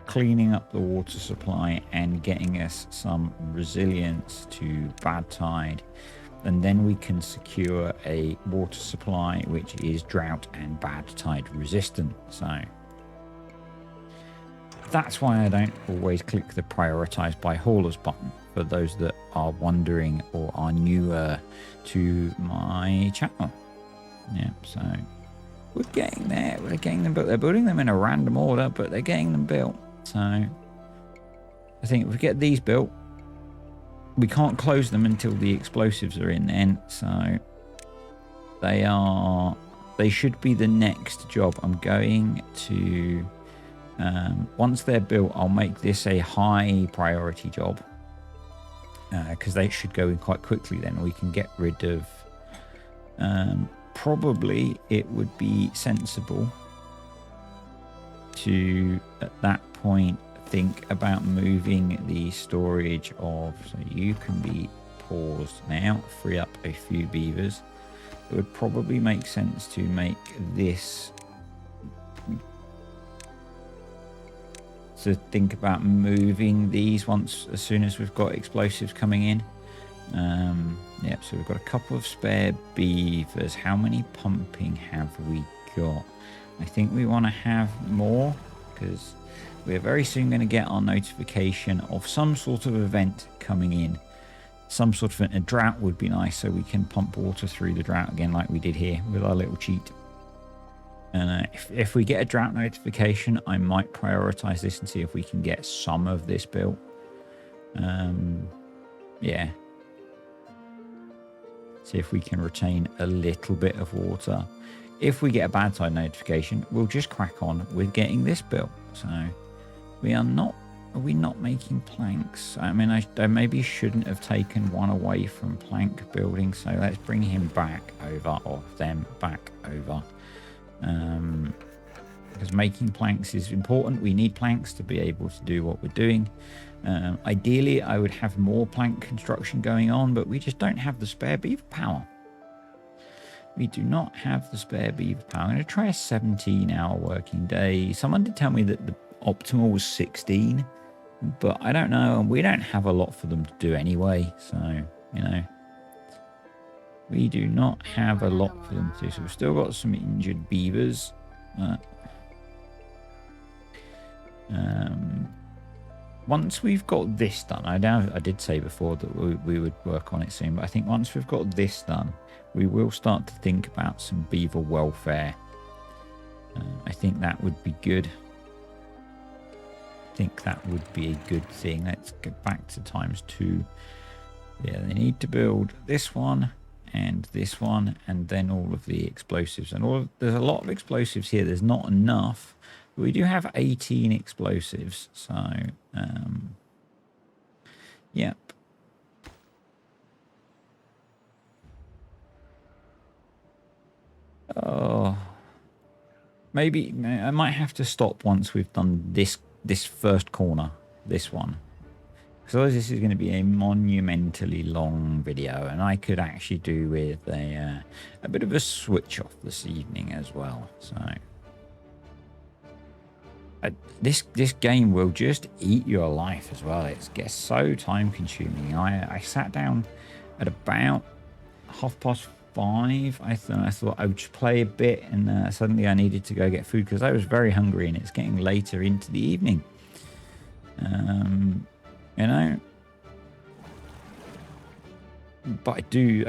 cleaning up the water supply and getting us some resilience to bad tide. And then we can secure a water supply which is drought and bad tide resistant. So that's why I don't always click the prioritize by haulers button, for those that are wondering or are newer to my channel. Yeah, so we're getting there. We're getting them built. They're building them in a random order, but they're getting them built. So I think if we get these built, we can't close them until the explosives are in then. So they should be the next job. I'm going to, once they're built, I'll make this a high priority job, because they should go in quite quickly. Then we can get rid of, probably it would be sensible to, at that point, think about moving the storage of, so you can be paused now, free up a few beavers. It would probably make sense to make this, to think about moving these as soon as we've got explosives coming in. Yep, so we've got a couple of spare beavers. How many pumping have we got? I think we want to have more, because we're very soon going to get our notification of some sort of event coming in. Some sort of a drought would be nice, so we can pump water through the drought again like we did here with our little cheat. And if we get a drought notification, I might prioritize this and see if we can get some of this built. Yeah. See if we can retain a little bit of water. If we get a bad tide notification, we'll just crack on with getting this built. So we are not making planks? I mean, I maybe shouldn't have taken one away from plank building. So let's bring him back over, or them back over. Because making planks is important. We need planks to be able to do what we're doing. Ideally, I would have more plank construction going on, but we just don't have the spare beaver power. We do not have the spare beaver power. I'm going to try a 17-hour working day. Someone did tell me that the optimal was 16, but I don't know, and we don't have a lot for them to do anyway. So, you know, we do not have a lot for them to do. So we've still got some injured beavers. Once we've got this done, I did say before that we would work on it soon, but I think once we've got this done, we will start to think about some beaver welfare. I think that would be good. I think that would be a good thing. Let's get back to ×2. Yeah, they need to build this one and this one, and then all of the explosives. And there's a lot of explosives here. There's not enough. We do have 18 explosives, so yep. Oh, maybe I might have to stop once we've done this first corner, this one, because this is going to be a monumentally long video, and I could actually do with a bit of a switch off this evening as well. So. This game will just eat your life as well. It gets so time consuming. I sat down at about 5:30. I thought I would just play a bit, and suddenly I needed to go get food because I was very hungry, and it's getting later into the evening. You know, but I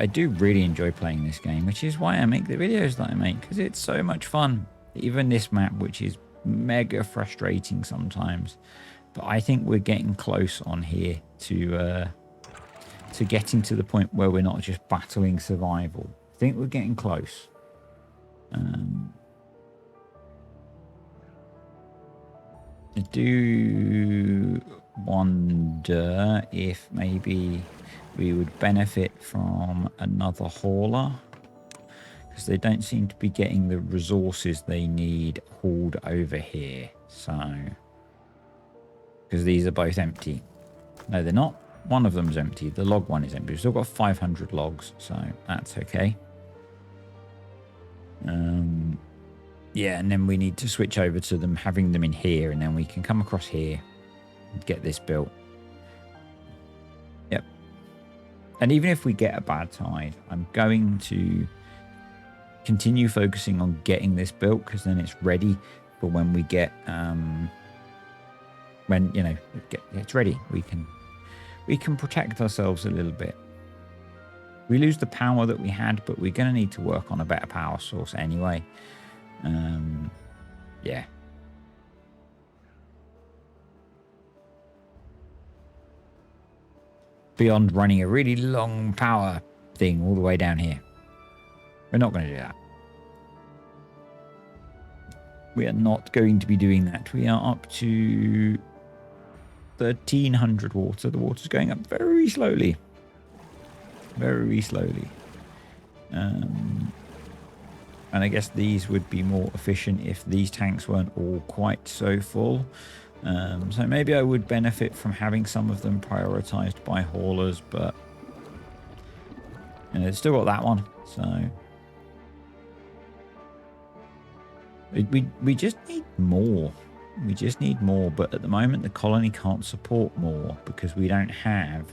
do really enjoy playing this game, which is why I make the videos that I make, because it's so much fun. Even this map, which is mega frustrating sometimes, but I think we're getting close on here to getting to the point where we're not just battling survival. I think we're getting close. I do wonder if maybe we would benefit from another hauler, because they don't seem to be getting the resources they need hauled over here. So, because these are both empty. No, they're not. One of them's empty. The log one is empty. We've still got 500 logs, so that's okay. Yeah, and then we need to switch over to them, having them in here, and then we can come across here and get this built. Yep. And even if we get a bad tide, I'm going to continue focusing on getting this built, because then it's ready for when we get when, you know, it's ready. We can protect ourselves a little bit. We lose the power that we had, but we're going to need to work on a better power source anyway. Yeah. Beyond running a really long power thing all the way down here. We're not going to do that. We are not going to be doing that. We are up to 1,300 water. The water's going up very slowly. Very slowly. And I guess these would be more efficient if these tanks weren't all quite so full. So maybe I would benefit from having some of them prioritized by haulers, but you know, it's still got that one. So we just need more. We just need more, but at the moment the colony can't support more because we don't have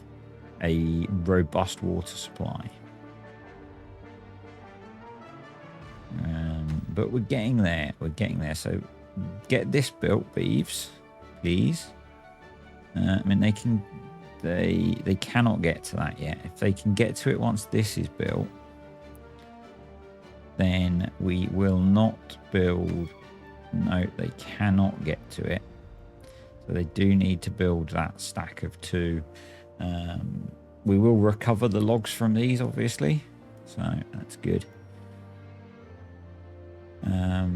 a robust water supply. But we're getting there. We're getting there. So get this built, Beeves, please. I mean, they cannot get to that yet. If they can get to it once this is built, then we will not build. No, they cannot get to it. So they do need to build that stack of 2. We will recover the logs from these, obviously. So that's good. Are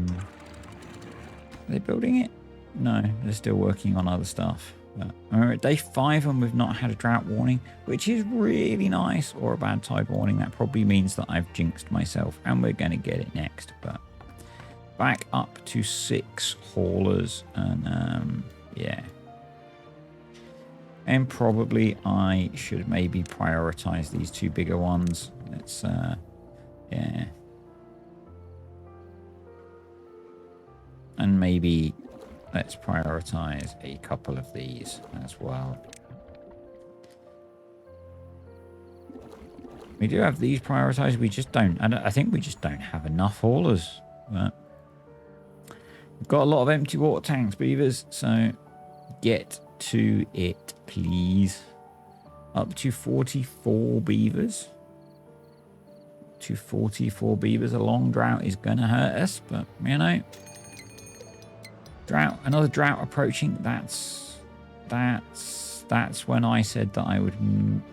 they building it? No, they're still working on other stuff. But we're at day 5 and we've not had a drought warning, which is really nice, or a bad tide warning. That probably means that I've jinxed myself, and we're going to get it next. But back up to 6 haulers, and yeah. And probably I should maybe prioritize these 2 bigger ones. Let's, yeah. And maybe let's prioritize a couple of these as well. We do have these prioritized. We just don't. I think we just don't have enough haulers. But we've got a lot of empty water tanks, beavers. So get to it, please. Up to 44 beavers. To 44 beavers. A long drought is going to hurt us, but you know. Drought, another drought approaching. That's when I said that I would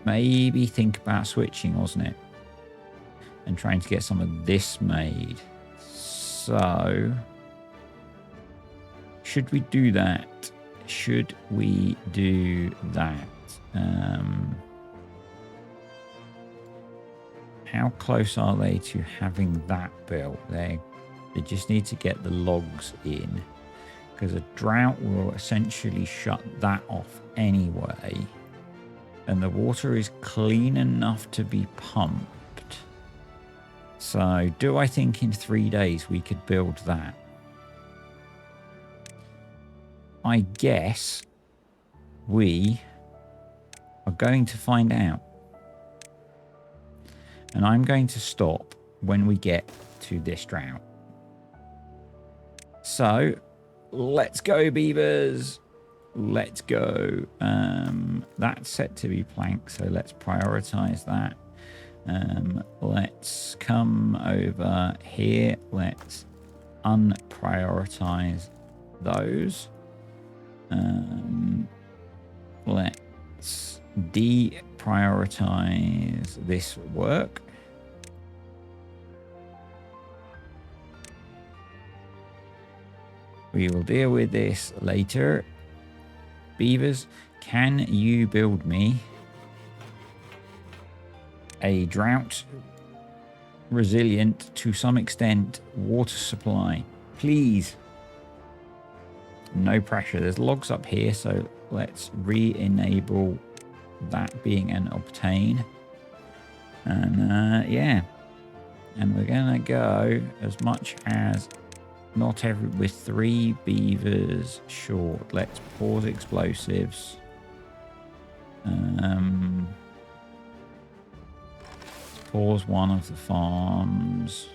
maybe think about switching, wasn't it? And trying to get some of this made. So should we do that? Should we do that? How close are they to having that built? They just need to get the logs in. Because a drought will essentially shut that off anyway. And the water is clean enough to be pumped. So do I think in 3 days we could build that? I guess we are going to find out. And I'm going to stop when we get to this drought. So let's go, beavers. Let's go. That's set to be plank, so let's prioritize that. Let's come over here. Let's unprioritize those. Let's deprioritize this work. We will deal with this later. Beavers, can you build me a drought resilient to some extent water supply? Please. No pressure. There's logs up here, so let's re-enable that being an obtain. And yeah. And we're gonna go as much as with 3 beavers short. Let's pause explosives. Pause one of the farms.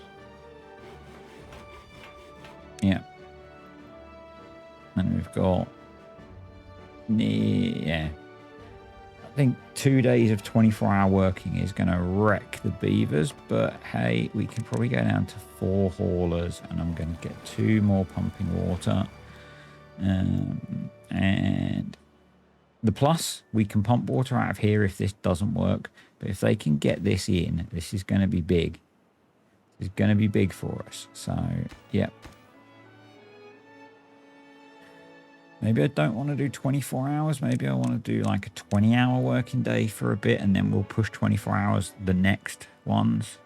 Yeah. And we've got yeah. I think 2 days of 24-hour working is going to wreck the beavers, but hey, we can probably go down to 4 haulers, and I'm going to get 2 more pumping water. And the plus, we can pump water out of here if this doesn't work, but if they can get this in, this is going to be big. This is going to be big for us. So, yep. Maybe I don't want to do 24 hours. Maybe I want to do like a 20-hour working day for a bit, and then we'll push 24 hours the next ones.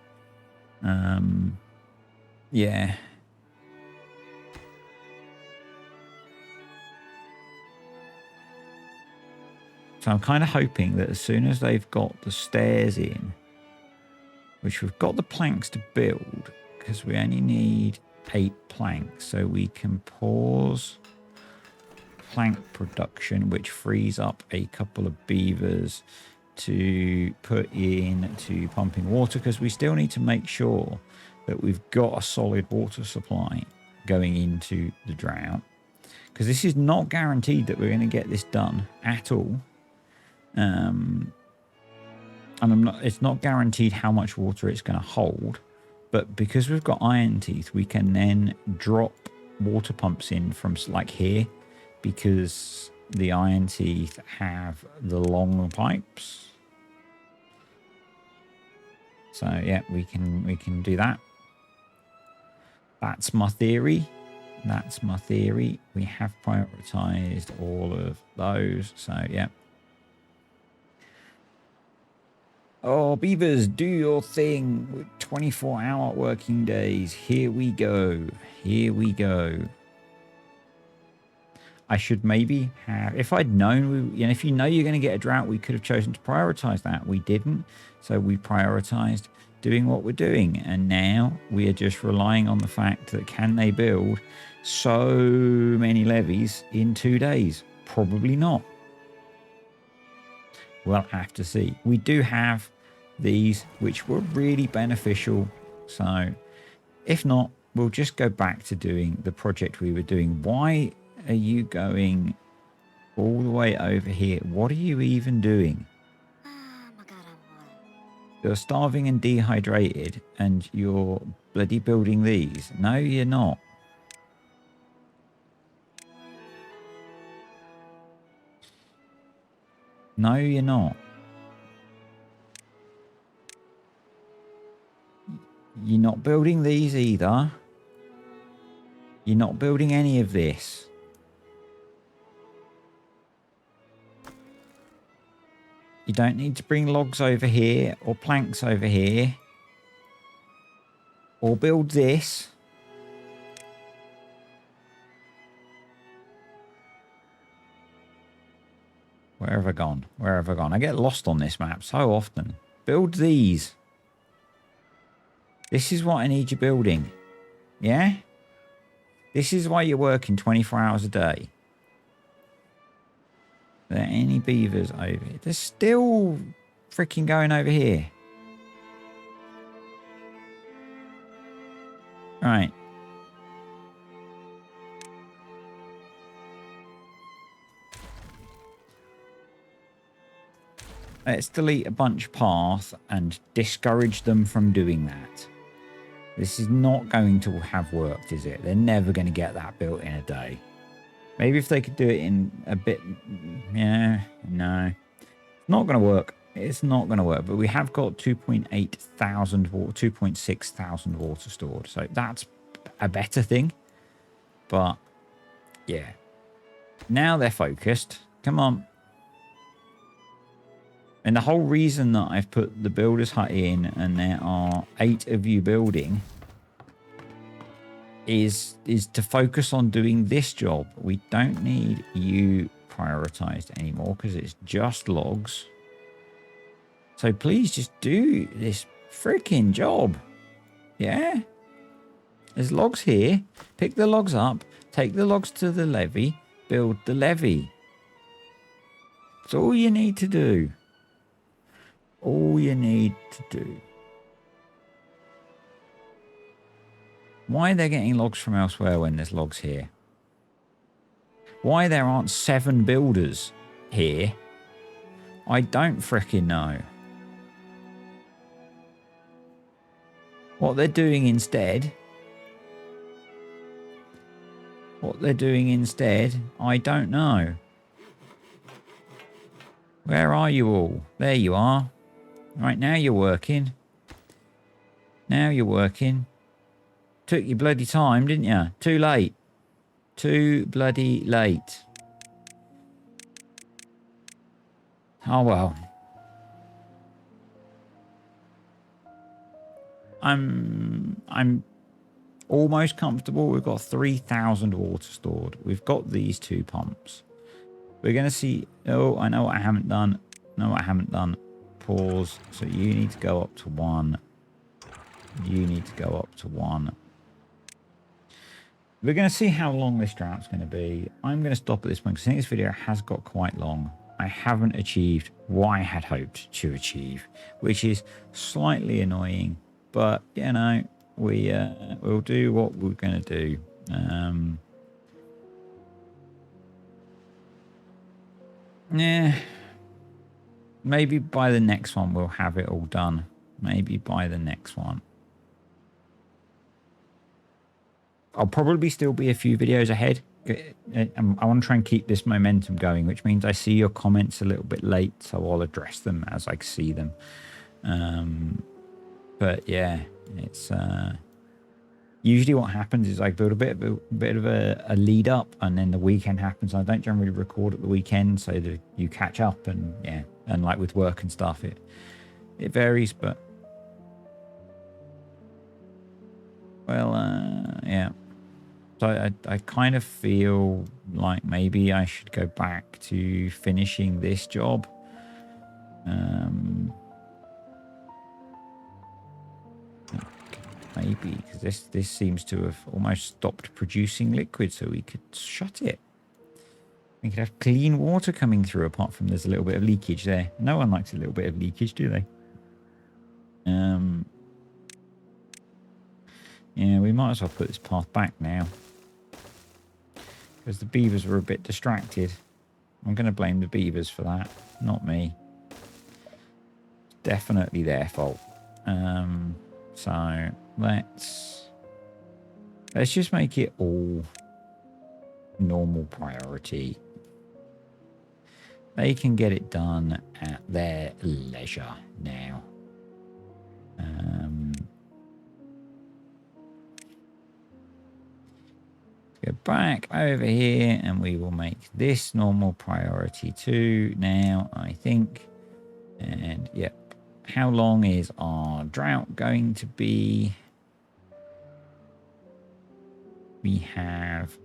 Yeah. So I'm kind of hoping that as soon as they've got the stairs in, which we've got the planks to build, because we only need 8 planks, so we can pause plank production, which frees up a couple of beavers to put into pumping water, because we still need to make sure that we've got a solid water supply going into the drought, because this is not guaranteed that we're going to get this done at all. And it's not guaranteed how much water it's going to hold, but because we've got iron teeth, we can then drop water pumps in from like here, because the iron teeth have the long pipes. So yeah, we can do that. That's my theory. That's my theory. We have prioritized all of those. So yeah. Oh, beavers, do your thing. 24-hour working days. Here we go. Here we go. I should maybe have, if I'd known, if you know you're going to get a drought, we could have chosen to prioritize that. We didn't. So we prioritized doing what we're doing. And now we are just relying on the fact that can they build so many levees in 2 days? Probably not. We'll have to see. We do have these, which were really beneficial. So if not, we'll just go back to doing the project we were doing. Why are you going all the way over here? What are you even doing? You're starving and dehydrated and you're bloody building these. No, you're not. No, you're not. You're not building these either. You're not building any of this. You don't need to bring logs over here or planks over here. Or build this. Where have I gone? Where have I gone? I get lost on this map so often. Build these. This is what I need you building. Yeah? This is why you're working 24 hours a day. Are there any beavers over here? They're still freaking going over here. Right. Let's delete a bunch path and discourage them from doing that. This is not going to have worked, is it? They're never going to get that built in a day. Maybe if they could do it in a bit... Yeah, no. It's not going to work. It's not going to work. But we have got 2.8 thousand water, 2.6 thousand water stored. So that's a better thing. But, yeah. Now they're focused. Come on. And the whole reason that I've put the builder's hut in and there are 8 of you building is to focus on doing this job. We don't need you prioritized anymore because it's just logs. So please just do this freaking job. Yeah? There's logs here. Pick the logs up. Take the logs to the levee. Build the levee. That's all you need to do. All you need to do. Why are they getting logs from elsewhere when there's logs here? Why there aren't 7 builders here? I don't frickin' know. What they're doing instead... I don't know. Where are you all? There you are. Right, now you're working. Now you're working. Took you bloody time, didn't you? Too late. Too bloody late. Oh, well. I'm almost comfortable. We've got 3,000 water stored. We've got these 2 pumps. We're going to see... Oh, I know what I haven't done. Pause. So you need to go up to 1. You need to go up to 1. We're going to see how long this drought's going to be. I'm going to stop at this point because I think this video has got quite long. I haven't achieved what I had hoped to achieve, which is slightly annoying. But, you know, we'll do what we're going to do. Yeah. Maybe by the next one we'll have it all done. Maybe by the next one. I'll probably still be a few videos ahead. I want to try and keep this momentum going, which means I see your comments a little bit late, so I'll address them as I see them. But yeah, it's usually what happens is I build a bit of a lead up, and then the weekend happens. I don't generally record at the weekend, so that you catch up, and yeah, and like with work and stuff, it varies, but well, yeah. So I kind of feel like maybe I should go back to finishing this job. Maybe, because this seems to have almost stopped producing liquid, so we could shut it. We could have clean water coming through, apart from there's a little bit of leakage there. No one likes a little bit of leakage, do they? Yeah, we might as well put this path back now, because the beavers were a bit distracted. I'm going to blame the beavers for that, not me. Definitely their fault. So let's just make it all normal priority. They can get it done at their leisure now. Go back over here, and we will make this normal priority too now, I think. And yep. How long is our drought going to be? We have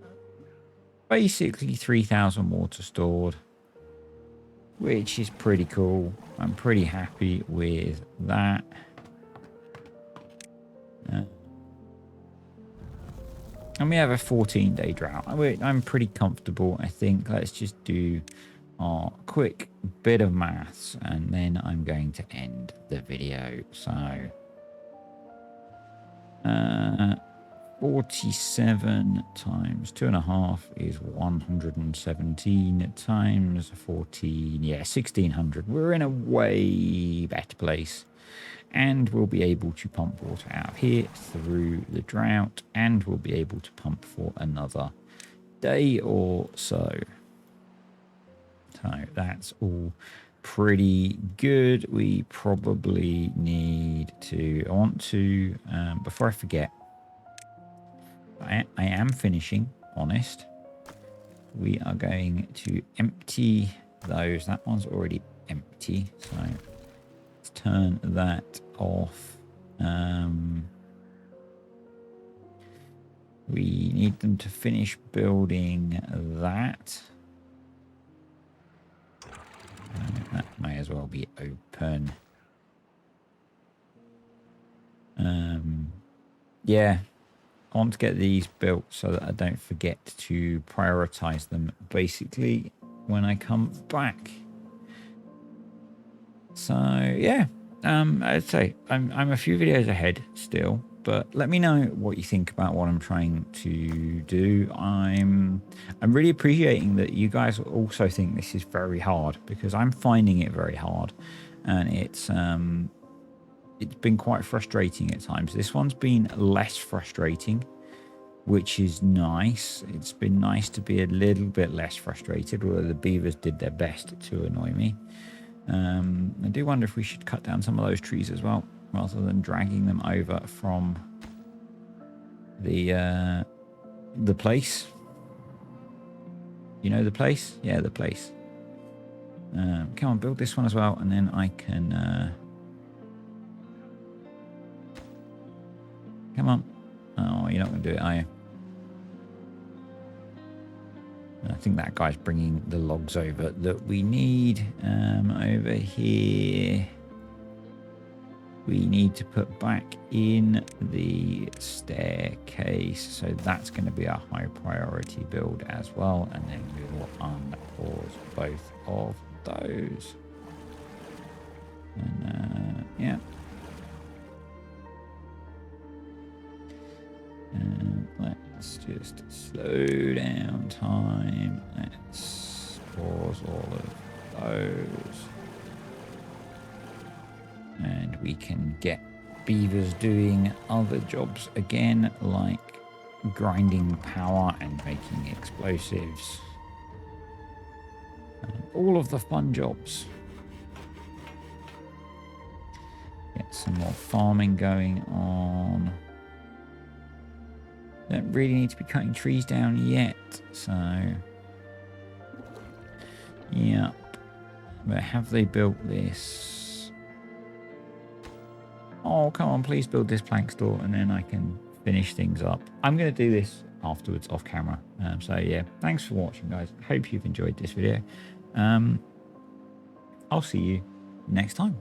basically 3,000 water stored, which is pretty cool. I'm pretty happy with that. And we have a 14-day drought. I'm pretty comfortable, I think. Let's just do our quick bit of maths, and then I'm going to end the video. So 47 times 2.5 is 117 times 14, yeah, 1,600. We're in a way better place, and we'll be able to pump water out of here through the drought, and we'll be able to pump for another day or so. So that's all pretty good. We probably need to, I want to, before I forget, I am finishing, honest. We are going to empty those. That one's already empty, so let's turn that off. We need them to finish building that. That may as well be open. Yeah, I want to get these built so that I don't forget to prioritize them basically when I come back. So yeah, I'd say I'm a few videos ahead still, but let me know what you think about what I'm trying to do. I'm really appreciating that you guys also think this is very hard, because I'm finding it very hard, and it's been quite frustrating at times. This one's been less frustrating, which is nice. It's been nice to be a little bit less frustrated, although the beavers did their best to annoy me. I do wonder if we should cut down some of those trees as well, rather than dragging them over from the place. You know the place? Yeah, the place. Come on, build this one as well, and then I can... Come on. Oh, you're not going to do it, are you? I think that guy's bringing the logs over that we need. Over here, we need to put back in the staircase, so that's going to be a high priority build as well, and then we will unpause both of those. And yeah. Let's just slow down time. Let's pause all of those. And we can get beavers doing other jobs again, like grinding power and making explosives. All of the fun jobs. Get some more farming going on. Don't really need to be cutting trees down yet, so yeah. But have they built this? Oh, come on, please build this plank store and then I can finish things up. I'm going to do this afterwards off camera. So yeah, thanks for watching, guys. Hope you've enjoyed this video. I'll see you next time.